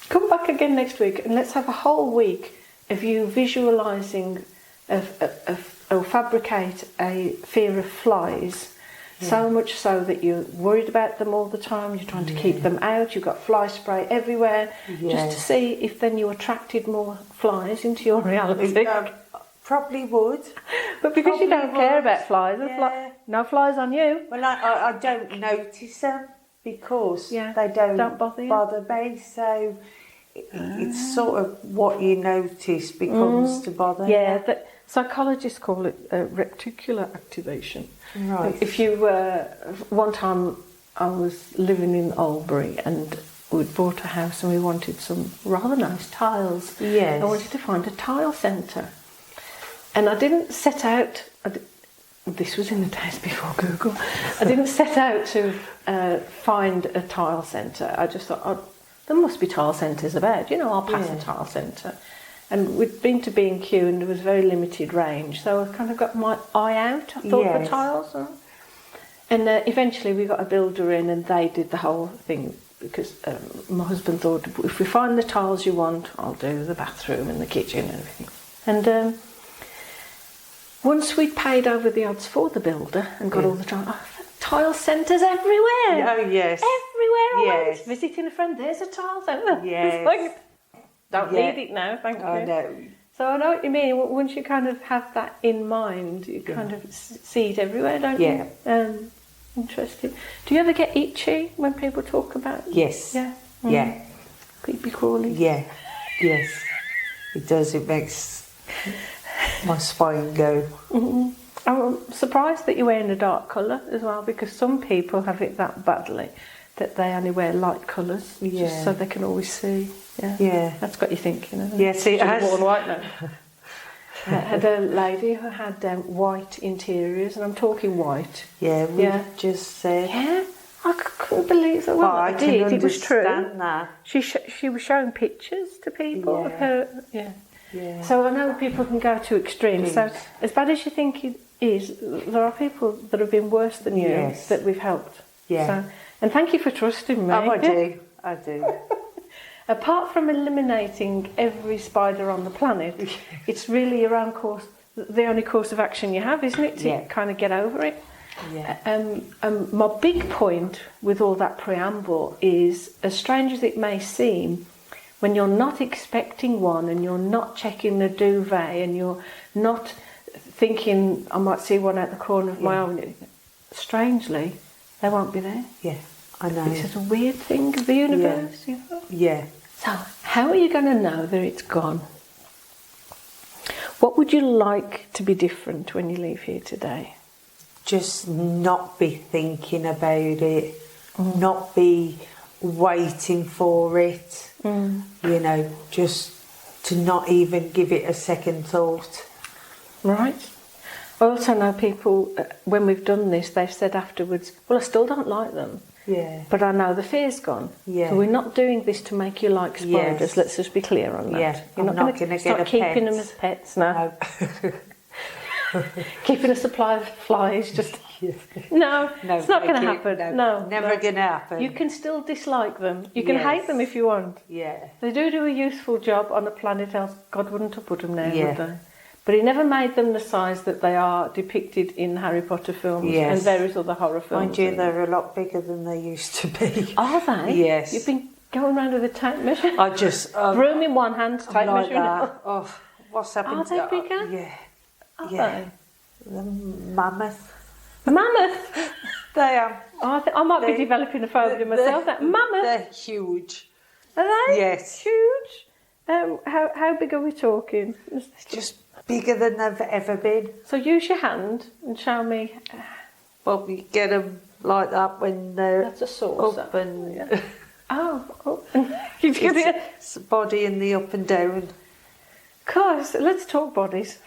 come back again next week and let's have a whole week of you visualising or fabricate a fear of flies So much so that you're worried about them all the time. You're trying to keep them out. You've got fly spray everywhere, just to see if then you attracted more flies into your reality. Probably would. But because you don't care about flies, no flies on you. Well, I don't notice them because they don't bother me. So it's sort of what you notice becomes to bother you. Yeah, psychologists call it reticular activation. Right. If you one time I was living in Albury and we'd bought a house and we wanted some rather nice tiles. Yes. I wanted to find a tile centre. And I didn't set out, this was in the days before Google, I didn't set out to find a tile centre. I just thought, there must be tile centres about, I'll pass a tile centre. And we'd been to B&Q and there was very limited range, so I kind of got my eye out, I thought, for tiles. And eventually we got a builder in and they did the whole thing, because my husband thought, if we find the tiles you want, I'll do the bathroom and the kitchen and everything. And once we'd paid over the odds for the builder and got all the tile centres everywhere. Oh, yes. Everywhere. I was visiting a friend, there's a tile centre. Yes. It's like, don't need it now, thank you. I know. So I know what you mean. Once you kind of have that in mind, you kind of see it everywhere, don't you? Interesting. Do you ever get itchy when people talk about it? Yes. Yeah. Yeah. Creepy crawly. Yeah. Yes. It does. It makes my spine go. Mm-hmm. I'm surprised that you're wearing a dark colour as well, because some people have it that badly that they only wear light colours just so they can always see. Yeah. That's got you thinking, hasn't it? Yes, it has. Worn white now. I had a lady who had white interiors, and I'm talking white. Yeah, we just said. Yeah, I couldn't believe that. Well, I did. It was true. That. She was showing pictures to people of her. Yeah. So I know people can go to extremes. So as bad as you think it is, there are people that have been worse than you that we've helped. Yeah. So, and thank you for trusting me. Oh, I do. Apart from eliminating every spider on the planet, it's really your own course, the only course of action you have, isn't it? To kind of get over it. Yeah. My big point with all that preamble is, as strange as it may seem, when you're not expecting one and you're not checking the duvet and you're not thinking, I might see one out the corner of my own, strangely, they won't be there. Yeah, I know. It's just a weird thing of the universe. Yeah. So, how are you going to know that it's gone? What would you like to be different when you leave here today? Just not be thinking about it, not be waiting for it, just to not even give it a second thought. Right. I also know people, when we've done this, they've said afterwards, well, I still don't like them. Yeah. But I know the fear's gone. Yeah. So we're not doing this to make you like spiders. Yes. Let's just be clear on that. Yeah. You're not going to start keeping them as pets now. No. Keeping a supply of flies, just... No, it's not going to happen. No, never going to happen. You can still dislike them. You can hate them if you want. Yeah. They do a useful job on a planet else. God wouldn't have put them there, would they? But he never made them the size that they are depicted in Harry Potter films and various other horror films. Mind you, they're a lot bigger than they used to be. Are they? Yes. You've been going around with a tape measure? I just... broom in one hand, tape measure in the other. What's happened? Are they bigger? Yeah. Are they? The mammoth. Mammoth? They are. I might be developing a phobia myself. Mammoth? They're huge. Are they? Yes. Huge? How big are we talking? Just bigger than they've ever been. So use your hand and show me. Well, you get them like that when they're That's a saucer. up and... Yeah. Oh. It's the body and the up and down. Cause let's talk bodies.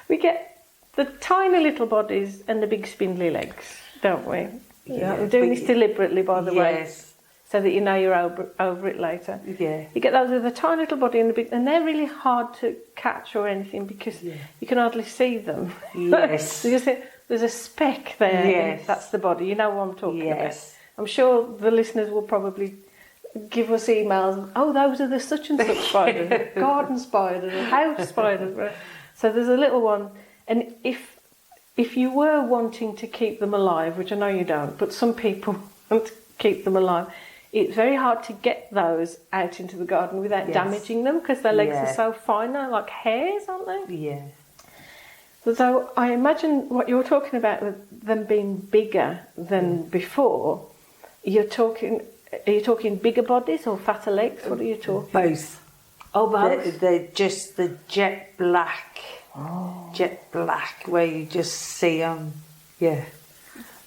We get the tiny little bodies and the big spindly legs, don't we? Yeah. We're doing this deliberately, by the way, so that you know you're over it later. Yeah. You get those with a tiny little body and the big, and they're really hard to catch or anything because you can hardly see them. Yes. So you see, there's a speck there. Yes. That's the body. You know what I'm talking about. Yes. I'm sure the listeners will probably give us emails. Oh, those are the such and such spiders, garden spiders, or house spiders. So there's a little one, and if if you were wanting to keep them alive, which I know you don't, but some people want to keep them alive, it's very hard to get those out into the garden without damaging them, because their legs are so fine now, like hairs, aren't they? Yeah. So I imagine what you're talking about with them being bigger than before. Are you talking bigger bodies or fatter legs? What are you talking? Both. Oh, both. They're just the jet black. Jet black, where you just see them. Yeah.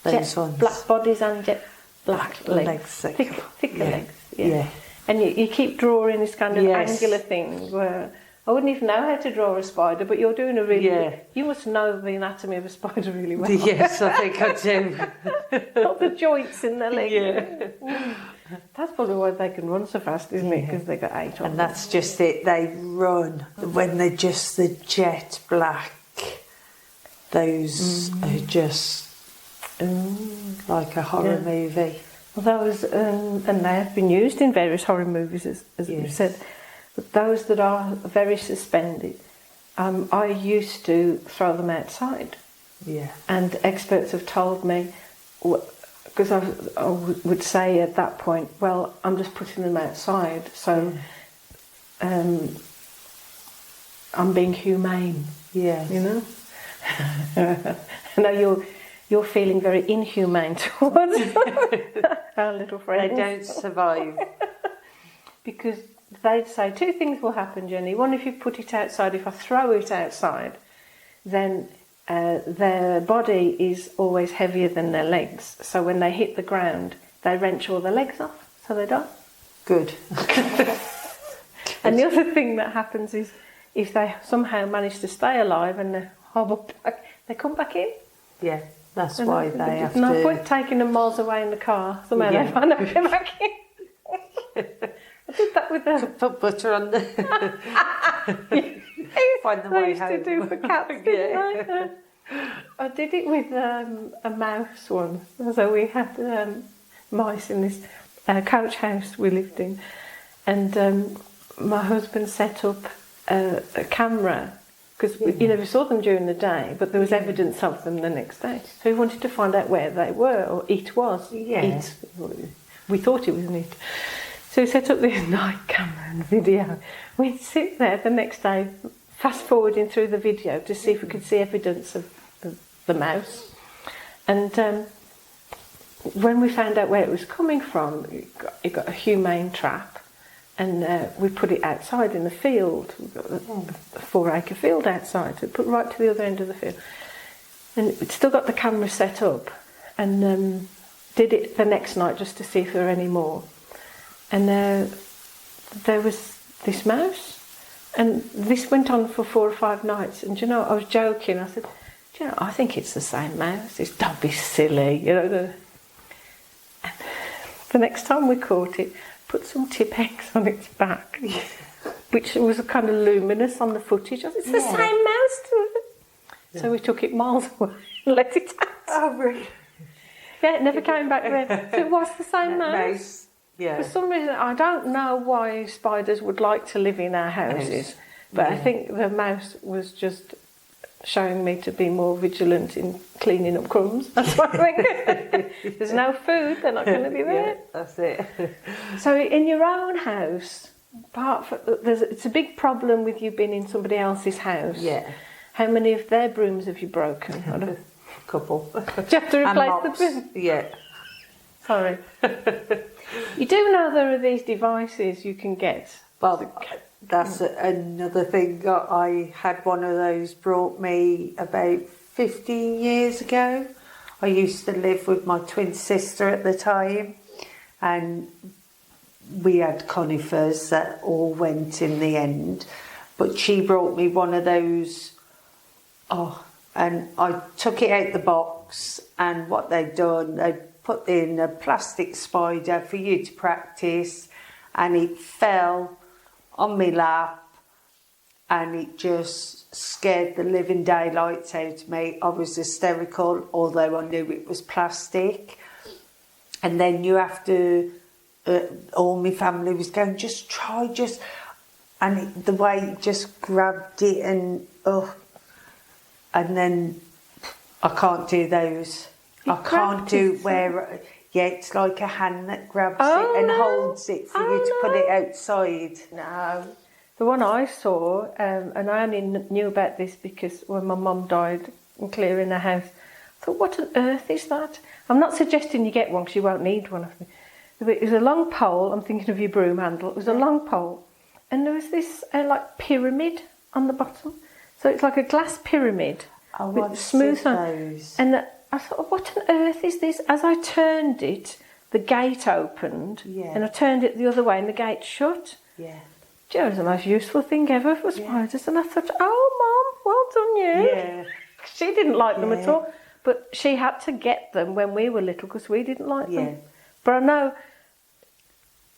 Those Jet ones. black bodies and jet black legs. Thicker legs. Yeah. And you keep drawing this kind of angular thing where I wouldn't even know how to draw a spider, but you're doing a really... You must know the anatomy of a spider really well. Yes, I think I do. All the joints in their legs. Yeah. That's probably why they can run so fast, isn't it? Because they got 8 on them. And that's just it. They run when they're just the jet black. Those are just like a horror movie. Well, those, and they have been used in various horror movies, as we've said. But those that are very suspended, I used to throw them outside. Yeah. And experts have told me, because I would say at that point, well, I'm just putting them outside, so I'm being humane. Yeah. You know? I know you're feeling very inhumane towards our little friends. They don't survive. Because they'd say 2 things will happen, Jenny. One, if you put it outside, if I throw it outside, then their body is always heavier than their legs. So when they hit the ground, they wrench all their legs off, so they die. Good. And the other thing that happens is if they somehow manage to stay alive and they hobble back, they come back in. Yeah, that's why they have to... No point taking them miles away in the car. Somehow they find their way back in. I did that with the... Put butter on the... Find the way home. I used to do for cats, didn't I? I did it with a mouse once. So we had mice in this coach house we lived in. And my husband set up a camera, because you never saw them during the day, but there was evidence of them the next day. So he wanted to find out where they were, or it was. It. We thought it was an it. So we set up this night camera and video. We'd sit there the next day, fast forwarding through the video to see if we could see evidence of the mouse. And when we found out where it was coming from, it got a humane trap, and we put it outside in the field. We've got a 4-acre field outside, so we put it right to the other end of the field. And it still got the camera set up, and did it the next night just to see if there were any more. And there was this mouse, and this went on for 4 or 5 nights. And I was joking. I said, I think it's the same mouse. Don't be silly, And the next time we caught it, put some tip eggs on its back, which was kind of luminous on the footage. I said, it's the same mouse. Yeah. So we took it miles away and let it out. Oh, really? Yeah, it never came back then. So it was the same mouse. Yeah. For some reason, I don't know why spiders would like to live in our houses, but I think the mouse was just showing me to be more vigilant in cleaning up crumbs. That's what I think. There's no food, they're not going to be there. Yeah, that's it. So in your own house, it's a big problem with you being in somebody else's house. Yeah. How many of their brooms have you broken? A couple. Do you have to replace the broom? Yeah. Sorry. You do know there are these devices you can get. Well, that's another thing. I had one of those brought me about 15 years ago. I used to live with my twin sister at the time, and we had conifers that all went in the end. But she brought me one of those, and I took it out the box, and what they'd done, they put in a plastic spider for you to practice, and it fell on my lap, and it just scared the living daylights out of me. I was hysterical, although I knew it was plastic. And then you have to, all my family was going, and the way it just grabbed it, and then I can't do those. You I can't do practice where, it's like a hand that grabs Oh, it and no. holds it for you to Oh, put no. it outside. No. The one I saw, and I only knew about this because when my mum died and clearing the house, I thought, what on earth is that? I'm not suggesting you get one because you won't need one. It was a long pole, I'm thinking of your broom handle, it was a long pole, and there was this like pyramid on the bottom. So it's like a glass pyramid with smooth on. those. And I thought, what on earth is this? As I turned it, the gate opened, and I turned it the other way and the gate shut. Yeah. It was the most useful thing ever for spiders. And I thought, oh, Mum, well done you. Yeah. She didn't like them at all. But she had to get them when we were little because we didn't like them. But I know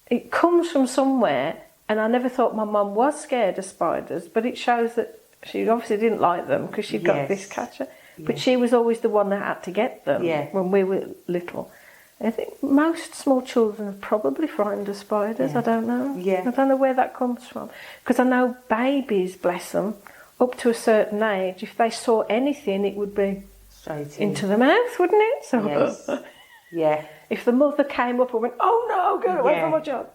it comes from somewhere, and I never thought my mum was scared of spiders, but it shows that she obviously didn't like them because she got this catcher. But she was always the one that had to get them when we were little. I think most small children are probably frightened of spiders. I don't know. I don't know where that comes from. Because I know babies, bless them, up to a certain age, if they saw anything, it would be straight into the mouth, wouldn't it? So if the mother came up and went, oh no, get away from my child,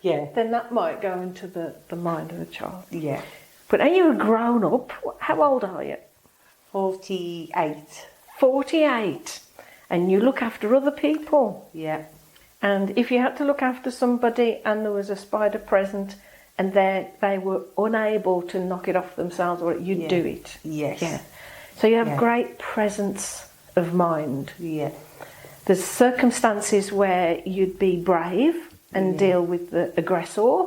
then that might go into the mind of the child. But are you a grown up? How old are you? 48. 48. And you look after other people. And if you had to look after somebody and there was a spider present and they were unable to knock it off themselves, or you'd do it. So you have great presence of mind. There's circumstances where you'd be brave and deal with the aggressor.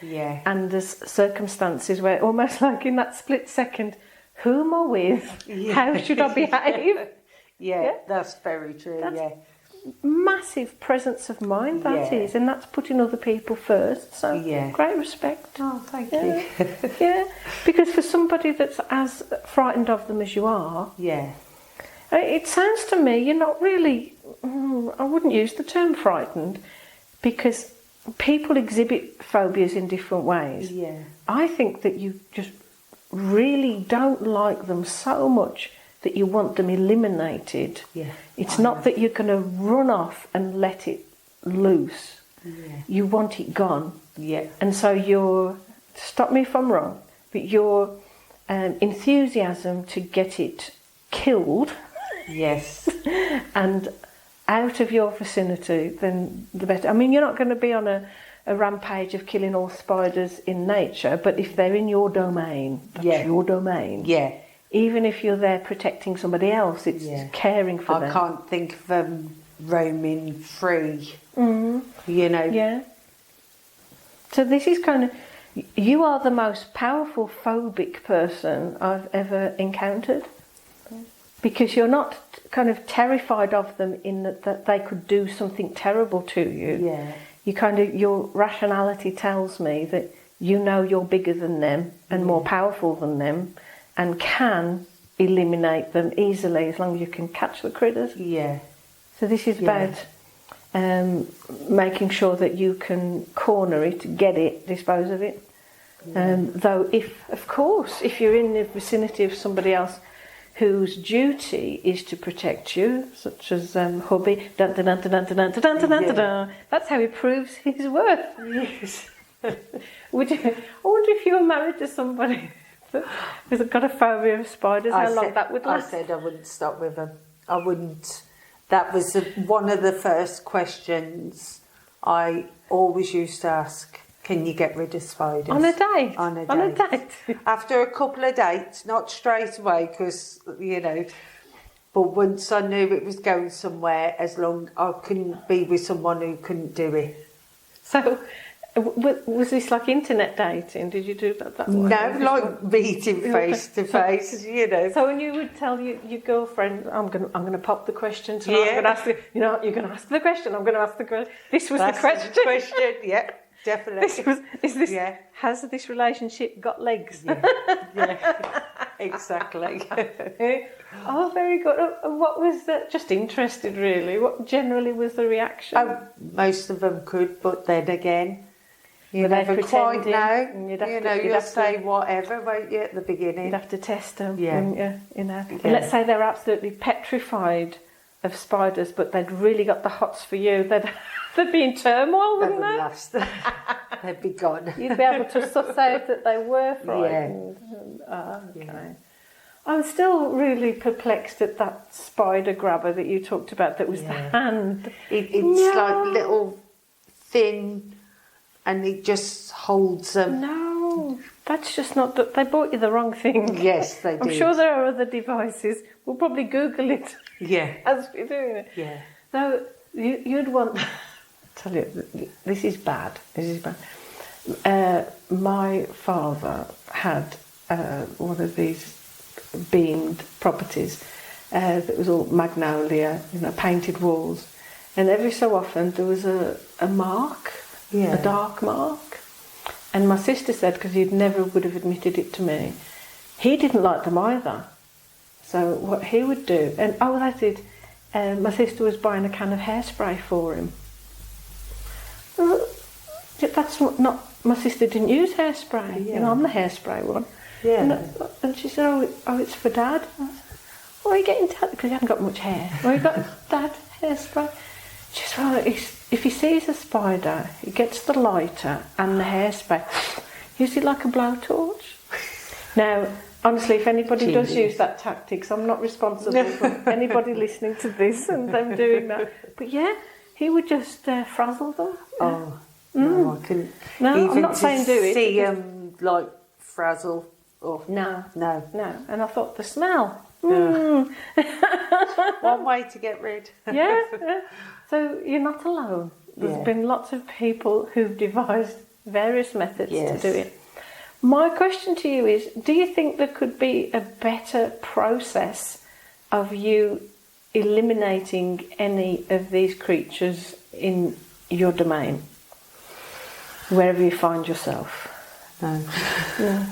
And there's circumstances where, almost like in that split second, who am I with? How should I behave? That's very true. That's massive presence of mind, that is, and that's putting other people first. So great respect. Oh, thank you. Because for somebody that's as frightened of them as you are, it sounds to me you're not really. I wouldn't use the term frightened, because people exhibit phobias in different ways. I think that you just really don't like them so much that you want them eliminated. It's not that you're going to run off and let it loose. You want it gone. And so your, stop me if I'm wrong, but your enthusiasm to get it killed and out of your vicinity, then the better. I mean, you're not going to be on a rampage of killing all spiders in nature, but if they're in your domain, that's your domain. Even if you're there protecting somebody else, it's caring for them. I can't think of them roaming free, you know. So this is kind of, you are the most powerful phobic person I've ever encountered, because you're not kind of terrified of them in that they could do something terrible to you. You kind of, your rationality tells me that you know you're bigger than them and more powerful than them, and can eliminate them easily as long as you can catch the critters. So this is about making sure that you can corner it, get it, dispose of it. Though if you're in the vicinity of somebody else whose duty is to protect you, such as hubby, that's how he proves his worth. I wonder if you were married to somebody who's got a phobia of spiders, how long that would last? I said I wouldn't stop with them. I wouldn't. That was one of the first questions I always used to ask. Can you get rid of spiders? On a date? On a date. After a couple of dates, not straight away, because, you know, but once I knew it was going somewhere, as long I couldn't be with someone who couldn't do it. So, was this like internet dating? Did you do that way? No, like meeting face to face, you know. So when you would tell your girlfriend, I'm gonna pop the question tonight. I'm gonna ask you, you're gonna ask the question. I'm gonna ask the question. This was That's the question. The question, definitely. Has this relationship got legs? Exactly. Oh, very good. What was that? Just interested, really. What generally was the reaction? Most of them could, but then again, You Were they never quite pretending? know. And you'd have You to- know, you'd you'll have to- say whatever, won't you, at the beginning? You'd have to test them, Yeah. wouldn't you? You know. Yeah. And let's say they're absolutely petrified of spiders, but they'd really got the hots for you. They'd be in turmoil, They wouldn't would they? last. They'd be gone. You'd be able to suss out that they were frightened. Okay. Yeah. I'm still really perplexed at that spider grabber that you talked about that was the Yeah. hand. It's No. like little thin, and it just holds them. No, that's just not... They bought you the wrong thing. Yes, they I'm did. sure there are other devices. We'll probably Google it Yeah, as we're doing it. yeah. So you'd want... I tell you, this is bad. This is bad. My father had one of these beamed properties that was all magnolia, painted walls, and every so often there was a mark, Yeah. a dark mark. And my sister said, because he'd never would have admitted it to me, he didn't like them either. So what he would do, and that's it. My sister was buying a can of hairspray for him. That's not. My sister didn't use hairspray. Yeah. I'm the hairspray one. Yeah. And she said, "Oh, it's for Dad." I said, "Why are you getting Dad?" Because he hadn't got much hair. Why you got Dad hairspray? She said, "Well, if he sees a spider, he gets the lighter and the hairspray. Use it like a blowtorch." Now, honestly, if anybody does Genius. use that tactics, I'm not responsible for anybody listening to this and them doing that. But yeah, he would just frazzle them. Oh, no, I couldn't. No, Even I'm not to saying do it. see because- them like frazzle. Oh, No, no. and I thought the smell. One way to get rid. Yeah. So you're not alone. There's Yeah. been lots of people who've devised various methods Yes. to do it. My question to you is, do you think there could be a better process of you eliminating any of these creatures in your domain, wherever you find yourself? No. No.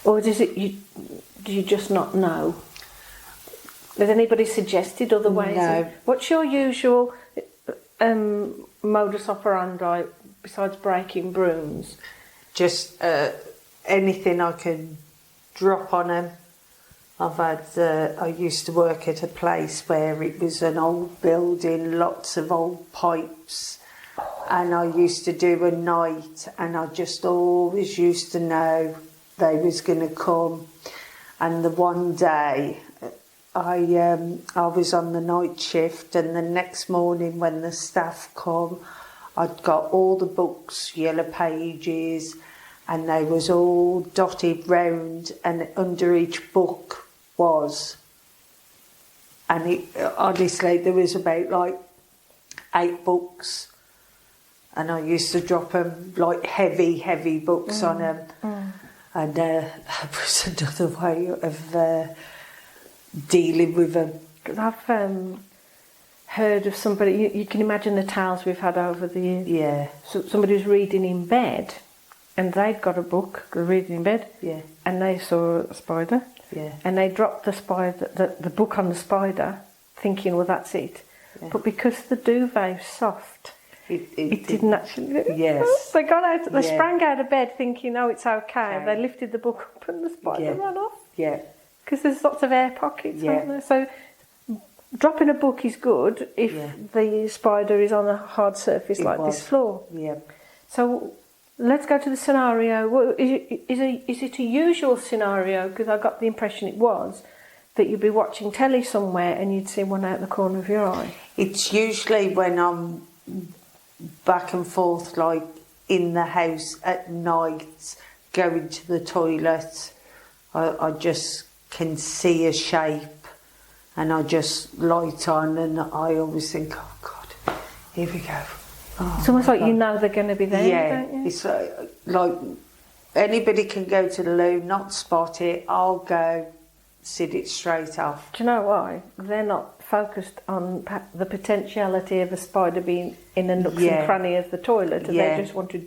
Or do you just not know? Has anybody suggested other ways? No. What's your usual modus operandi besides breaking brooms? Just anything I can drop on them. I've had. I used to work at a place where it was an old building, lots of old pipes, and I used to do a night, and I just always used to know they was going to come. And the one day, I was on the night shift, and the next morning when the staff come, I'd got all the books, yellow pages, and they was all dotted round, and under each book was, and honestly there was about like 8 books, and I used to drop them like heavy books on them, and that was another way of dealing with them. Because I've heard of somebody, you can imagine the tales we've had over the years. Yeah, So somebody was reading in bed, and they'd got a book, they were reading in bed, yeah, and they saw a spider, yeah, and they dropped the spider, the book on the spider, thinking, well, that's it. Yeah. But because the duvet was soft, it didn't actually. Yes. They got out. They Yeah. sprang out of bed thinking, "Oh, it's okay." Okay. They lifted the book up, and the spider Yeah. ran off yeah, because there's lots of air pockets, Yeah. aren't there? So dropping a book is good if Yeah. the spider is on a hard surface It like was. this floor. yeah. So let's go to the scenario. Is it a usual scenario? Because I got the impression it was that you'd be watching telly somewhere and you'd see one out the corner of your eye. It's usually when I'm back and forth, like in the house at night, going to the toilet. I just can see a shape, and I just light on, and I always think, "Oh God, here we go." Oh, It's almost like God. you know they're going to be there, Yeah, don't you? it's like anybody can go to the loo, not spot it. I'll go, sit it straight off. Do you know why? They're not focused on the potentiality of a spider being in a nook Yeah. and cranny of the toilet, and Yeah. they just want to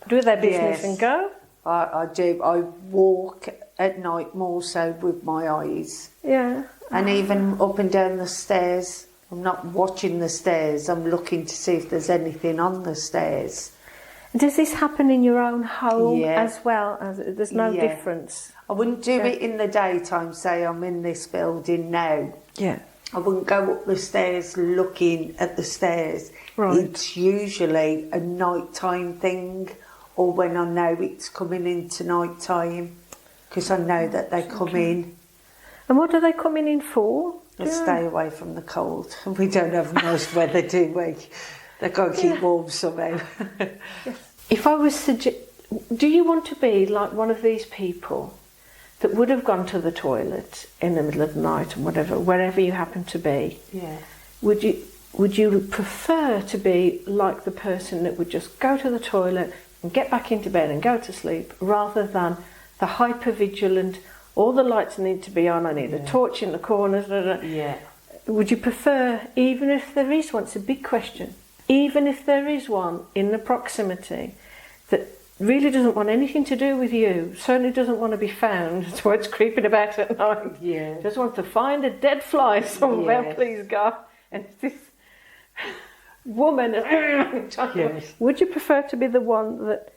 do their business Yes. and go. I do. I walk at night more so with my eyes. Yeah. And even up and down the stairs, I'm not watching the stairs, I'm looking to see if there's anything on the stairs. Does this happen in your own home Yeah. as well? There's no Yeah. difference? I wouldn't do Yeah. it in the daytime, say I'm in this building now. Yeah. I wouldn't go up the stairs looking at the stairs. Right. It's usually a nighttime thing, or when I know it's coming into nighttime, because I know that they come in. And what are they coming in for? To stay away from the cold. We don't have nice weather, do we? They've got to keep warm somehow. If I was do you want to be like one of these people that would have gone to the toilet in the middle of the night or whatever, wherever you happen to be? Yeah. Would you prefer to be like the person that would just go to the toilet and get back into bed and go to sleep, rather than the hypervigilant, all the lights need to be on, I need a torch in the corners? Yeah. Would you prefer, even if there is one, it's a big question, even if there is one in the proximity that really doesn't want anything to do with you, certainly doesn't want to be found, that's why it's creeping about at night, just wants to find a dead fly somewhere, please God, and this woman, would you prefer to be the one that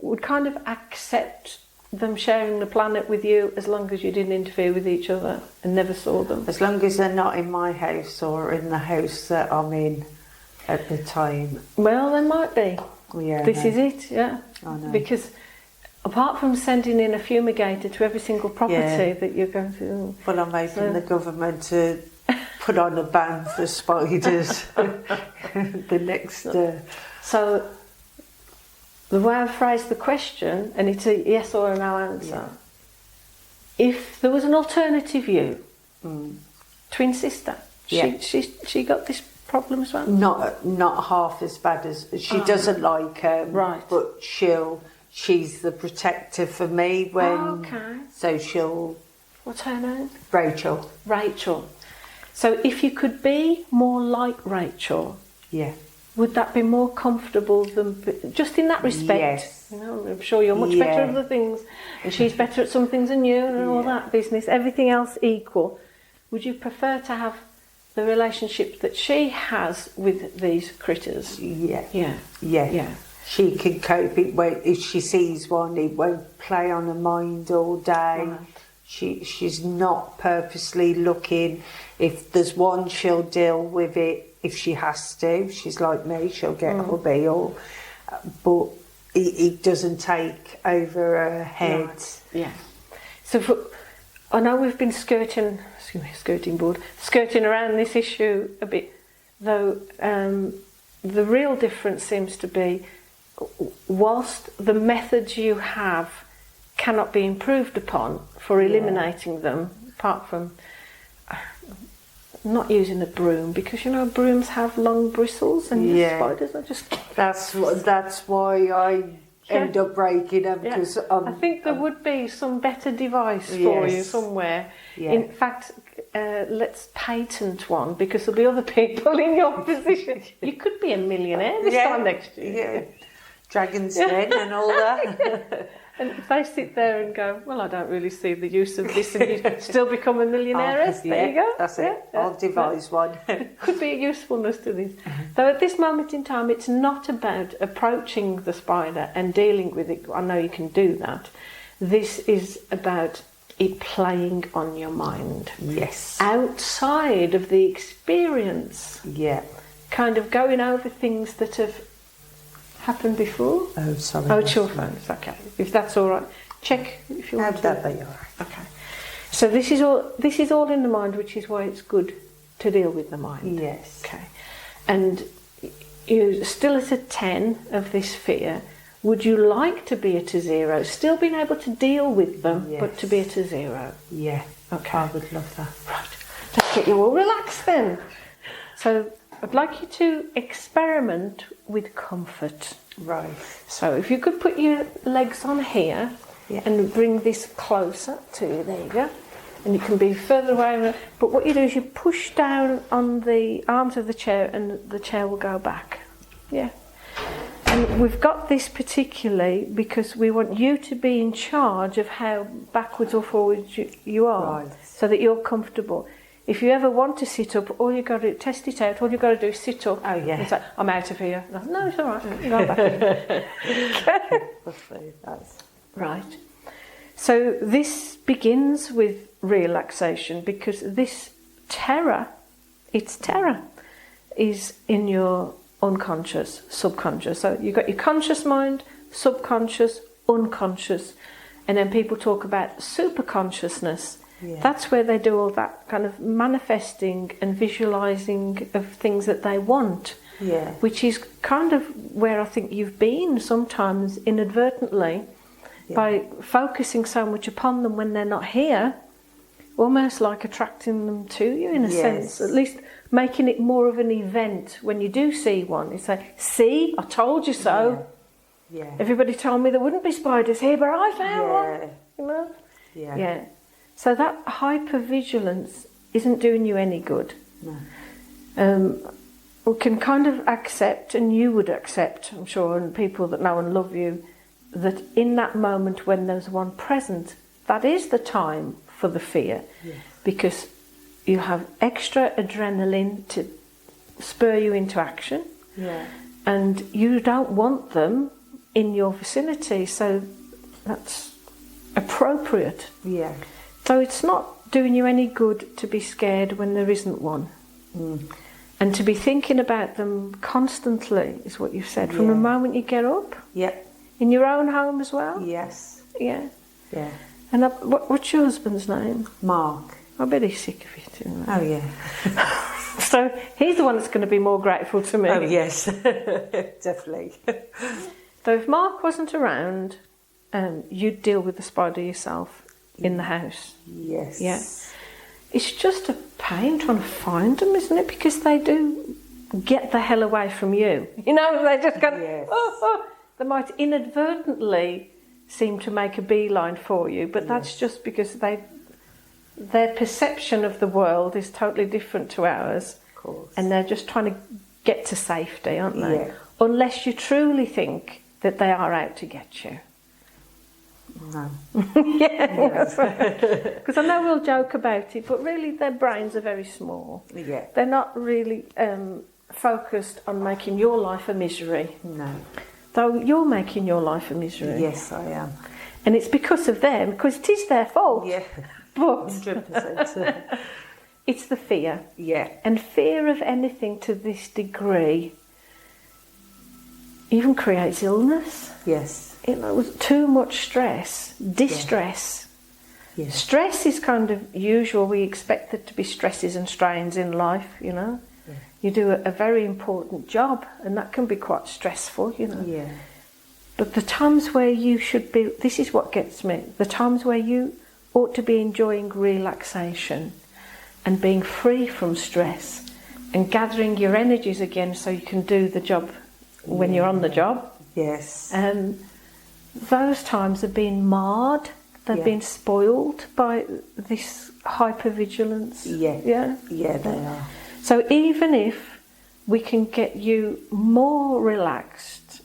would kind of accept them sharing the planet with you as long as you didn't interfere with each other and never saw them? As long as they're not in my house or in the house that I'm in at the time. Well, there might be. Yeah, this is it, yeah. I know. Because apart from sending in a fumigator to every single property that you're going to... Well, I'm hoping the government to put on a ban for spiders the next... So, the way I phrased the question, and it's a yes or a no answer, if there was an alternative you, twin sister, she got this problem as well? Not half as bad as... She doesn't like but she's the protector for me when... So she'll... What's her name? Rachel. Rachel. So if you could be more like Rachel... Yeah. Would that be more comfortable than... Just in that respect? Yes. You know, I'm sure you're much better at other things, and she's better at some things than you, and all that business. Everything else equal. Would you prefer to have the relationship that she has with these critters? Yeah. She can cope. If she sees one, it won't play on her mind all day. Right. She's not purposely looking. If there's one, she'll deal with it if she has to. She's like me, she'll get hubby, but it doesn't take over her head. Right. Yeah. So I know we've been skirting around this issue a bit, though the real difference seems to be, whilst the methods you have cannot be improved upon for eliminating them, apart from not using a broom, because you know brooms have long bristles and spiders are just... That's why I end up breaking them, because I think there would be some better device for you somewhere. In fact, let's patent one, because there'll be other people in your position. You could be a millionaire this time next year. Dragon's Den and all that. And if they sit there and go, well, I don't really see the use of this, and you still become a millionaire, there you go. That's it. I'll devise one. Could be a usefulness to this. Though at this moment in time, it's not about approaching the spider and dealing with it. I know you can do that. This is about it playing on your mind. Yes. Outside of the experience. Yeah. Kind of going over things that have happened before. Oh, sorry. Oh, it's your phone. It's okay. If that's all right, check if you want to. That'll be all right. Okay. So this is all in the mind, which is why it's good to deal with the mind. Yes. Okay. And you're still at a 10 of this fear. Would you like to be at a 0? Still being able to deal with them, but to be at a 0? Yeah. Okay. I would love that. Right. Let's get you all relaxed then. So I'd like you to experiment with comfort. Right. So if you could put your legs on here and bring this closer to you, there you go. And you can be further away. But what you do is you push down on the arms of the chair and the chair will go back. Yeah. And we've got this particularly because we want you to be in charge of how backwards or forwards you are, so that you're comfortable. If you ever want to sit up, all you got to test it out. All you got to do is sit up. Oh yeah. It's like, I'm out of here. No, it's all right. Go back. That's Right. So this begins with relaxation, because this terror, it's terror, is in your unconscious, subconscious. So you've got your conscious mind, subconscious, unconscious, and then people talk about superconsciousness. Yeah. That's where they do all that kind of manifesting and visualizing of things that they want. Yeah. Which is kind of where I think you've been sometimes inadvertently, by focusing so much upon them when they're not here, almost like attracting them to you in a sense, at least making it more of an event when you do see one. You say, see, I told you so. Yeah. Everybody told me there wouldn't be spiders here, but I found one. You know? Yeah. So that hypervigilance isn't doing you any good. No. We can kind of accept, and you would accept, I'm sure, and people that know and love you, that in that moment when there's one present, that is the time for the fear. Yes. Because you have extra adrenaline to spur you into action, and you don't want them in your vicinity, so that's appropriate. Yeah. So it's not doing you any good to be scared when there isn't one. And to be thinking about them constantly is what you've said, from the moment you get up. Yep. In your own home as well? Yes. Yeah. Yeah. And what's your husband's name? Mark. I bet he's sick of it, isn't he? Oh yeah. So he's the one that's going to be more grateful to me. Oh yes. Definitely. So if Mark wasn't around, you'd deal with the spider yourself in the house. Yes. Yeah. It's just a pain trying to find them, isn't it? Because they do get the hell away from you. You know, they just go, they might inadvertently seem to make a beeline for you, but that's just because their perception of the world is totally different to ours. Of course. And they're just trying to get to safety, aren't they? Yeah. Unless you truly think that they are out to get you. No. Because I know we'll joke about it, but really their brains are very small. Yeah. They're not really focused on making your life a misery. No. Though you're making your life a misery. Yes, I am. And it's because of them, because it is their fault. Yeah. But 100%. it's the fear. Yeah. And fear of anything to this degree even creates illness. Yes. You know, with too much stress, distress. Yeah. Stress is kind of usual. We expect there to be stresses and strains in life, you know. Yeah. You do a very important job, and that can be quite stressful, you know. Yeah. But the times where you should be, this is what gets me, the times where you ought to be enjoying relaxation and being free from stress and gathering your energies again so you can do the job when you're on the job. Yes. Those times have been marred, they've been spoiled by this hypervigilance. Yeah. Yeah? Yeah, they are. So even if we can get you more relaxed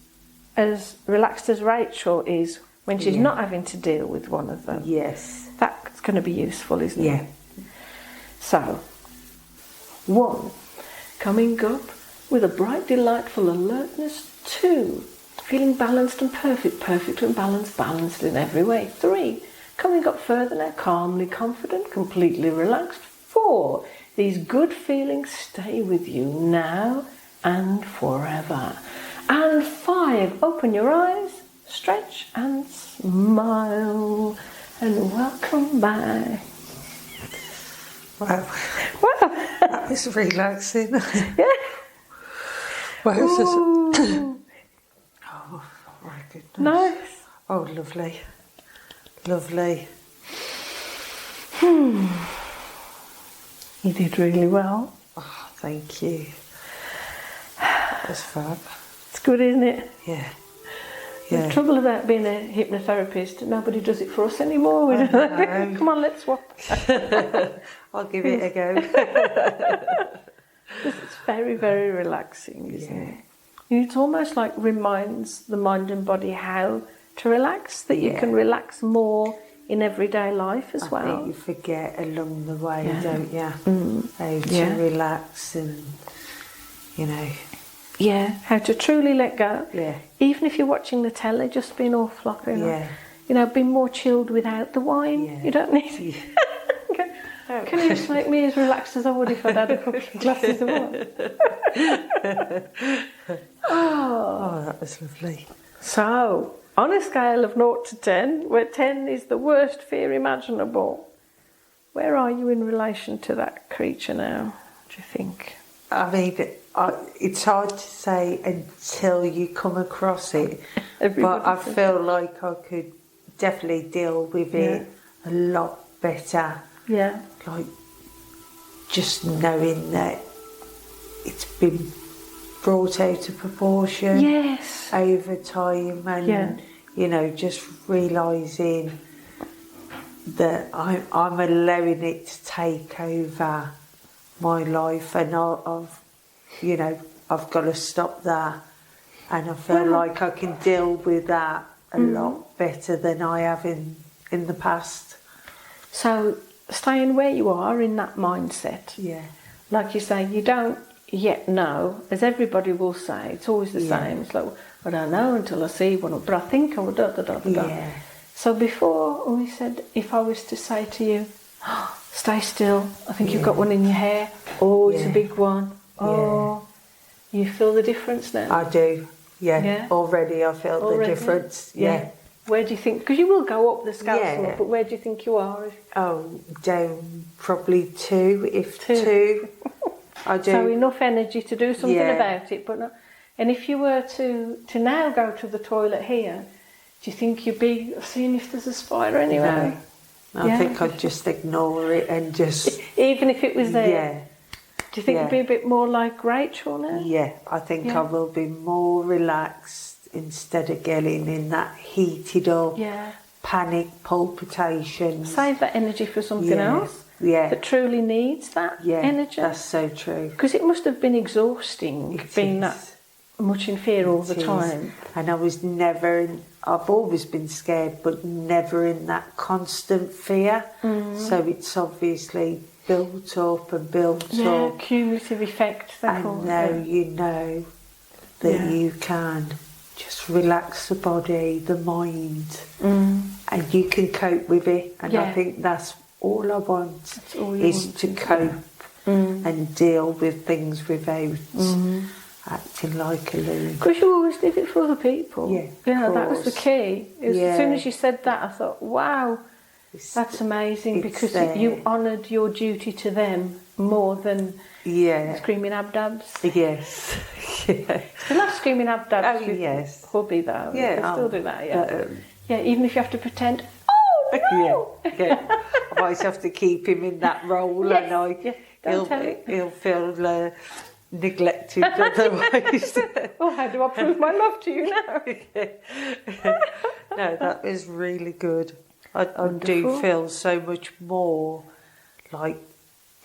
as Rachel is when she's not having to deal with one of them. Yes. That's going to be useful, isn't it? Yeah. So, 1, coming up with a bright, delightful alertness. 2, feeling balanced and perfect and balanced in every way. 3, coming up further now, calmly confident, completely relaxed. 4, these good feelings stay with you now and forever. And 5, open your eyes, stretch and smile, and welcome back. Wow. Wow. That was relaxing. Yeah. Wow. Ooh. Oh, my goodness. Nice. Oh, lovely. Lovely. You did really well. Oh, thank you. That was fab. It's good, isn't it? Yeah. The trouble about being a hypnotherapist, nobody does it for us anymore. We don't. Come on, let's swap. I'll give it a go. It's very, very relaxing, isn't it? It almost like reminds the mind and body how to relax, that you can relax more in everyday life as well. I think you forget along the way, don't you? How to Yeah. relax and, you know. Yeah, how to truly let go. Yeah. Even if you're watching the telly, just being all floppy. Being more chilled without the wine. Yeah. You don't need. Can you just make me as relaxed as I would if I'd had a couple of glasses of wine? Oh, that was lovely. So, on a scale of 0 to 10, where 10 is the worst fear imaginable, where are you in relation to that creature now, do you think? I mean, it's hard to say until you come across it, but I feel like I could definitely deal with it a lot better. Yeah. Like, just knowing that it's been brought out of proportion over time, and you know, just realising that I'm allowing it to take over my life, and I've got to stop that, and I feel like I can deal with that a lot better than I have in the past. So staying where you are in that mindset, like you say, you don't yet know, as everybody will say, it's always the same. It's like, I don't know until I see one, but I think I would. So before we said, if I was to say to you, stay still, I think you've got one in your hair. Oh, it's a big one. Oh, you feel the difference now? I do. Yeah. Already I feel the difference. Yeah. Where do you think? Because you will go up the scale, but where do you think you are? Oh, down probably 2, if 2. I do. So enough energy to do something about it, but not. And if you were to now go to the toilet here, do you think you'd be seeing if there's a spider anywhere? No. I think I'd just ignore it and just... Even if it was there? Yeah. Do you think you'd be a bit more like Rachel now? Yeah, I think I will be more relaxed instead of getting in that heated up panic, palpitations. Save that energy for something else that truly needs that energy. That's so true. Because it must have been exhausting being that much in fear all the time. And I was never in, I've always been scared, but never in that constant fear. So it's obviously built up and built up. Cumulative effect. And now you know that you can just relax the body, the mind, and you can cope with it. And I think that's all I want, is to cope and deal with things without acting like a loon. Because you always did it for other people. Yeah, that was the key. As soon as you said that, I thought, wow, that's amazing, because you honoured your duty to them more than screaming abdabs. Yes. Still have screaming abdabs with hubby though. Yeah, you can still do that, even if you have to pretend, oh no! I always have to keep him in that role, and he'll feel neglected otherwise. Oh, how do I prove my love to you now? No, that was really good. I do feel so much more, like,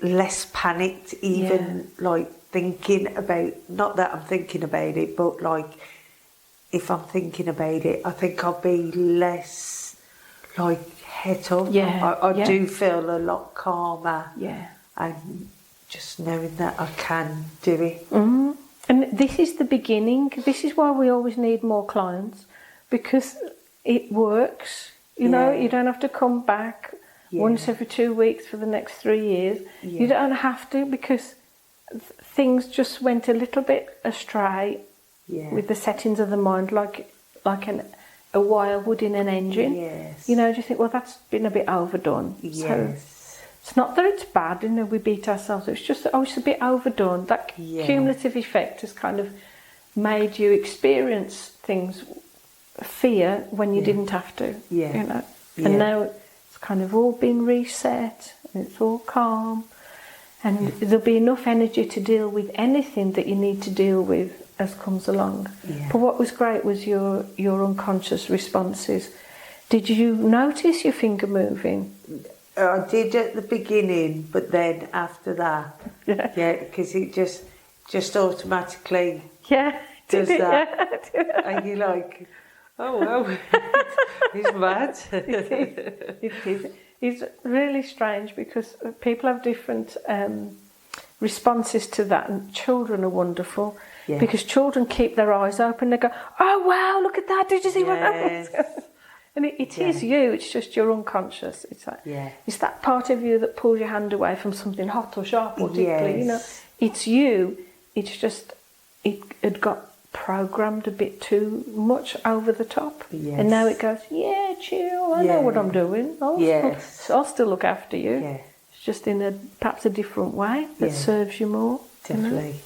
less panicked, even like thinking about, not that I'm thinking about it, but like if I'm thinking about it, I think I'll be less like head up. I do feel a lot calmer. And just knowing that I can do it. And this is the beginning. This is why we always need more clients, because it works. You know, you don't have to come back once every 2 weeks for the next 3 years. You don't have to, because things just went a little bit astray with the settings of the mind, like a wire would in an engine. You know, do you think, well, that's been a bit overdone? So it's not that it's bad, you know, we beat ourselves. It's just that, it's a bit overdone. That cumulative effect has kind of made you experience things, fear, when you didn't have to. You know, and now it's kind of all been reset, and it's all calm, and there'll be enough energy to deal with anything that you need to deal with as comes along. But what was great was your unconscious responses. Did you notice your finger moving? I did at the beginning, but then after that, because it just automatically does that. And you're like, Oh, well. He's mad. It is. It's really strange because people have different responses to that, and children are wonderful because children keep their eyes open. They go, "Oh wow, look at that! Did you see what happened?" And it is you. It's just your unconscious. It's like it's that part of you that pulls your hand away from something hot or sharp or tickly. You know, it's you. It's just it had got programmed a bit too much over the top, and now it goes, chill. I know what I'm doing. I'll still look after you. It's just in perhaps a different way that serves you more. Definitely. You know?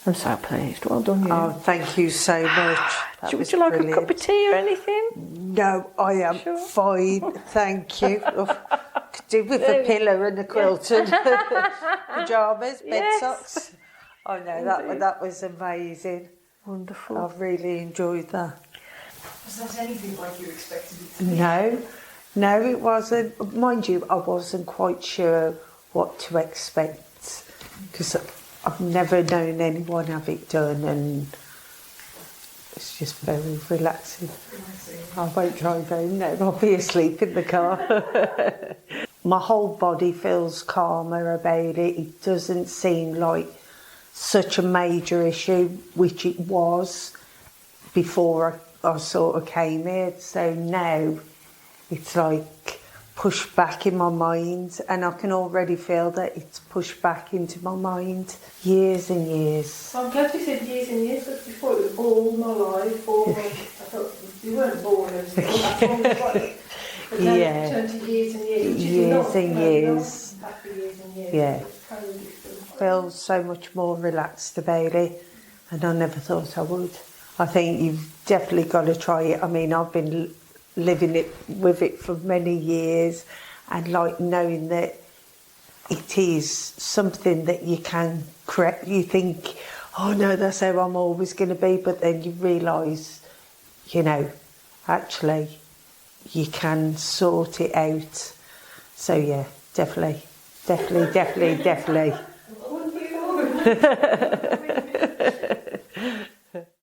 I'm so pleased. Well done, you. Oh, thank you so much. Would you like a cup of tea or anything? No, I am fine. Thank you. Could do with a pillow and a quilt and pyjamas, bed socks. Oh no, that was amazing. Wonderful. I've really enjoyed that. Was that anything like you expected it to be? No, it wasn't. Mind you, I wasn't quite sure what to expect because I've never known anyone have it done, and it's just very relaxing. I won't drive home now, I'll be asleep in the car. My whole body feels calmer about it. It doesn't seem like such a major issue, which it was before I sort of came here. So now it's like pushed back in my mind, and I can already feel that it's pushed back into my mind. Years and years. Well, I'm glad you said years and years, because before it was all my life, I thought you weren't born and stuff. But now it's turned to years and years. Years and years. Years and years. Yeah. It's kind of different. I feel so much more relaxed about it, and I never thought I would. I think you've definitely got to try it. I mean, I've been living with it for many years, and like knowing that it is something that you can correct. You think, oh no, that's how I'm always going to be, but then you realise, you know, actually you can sort it out. So yeah, definitely.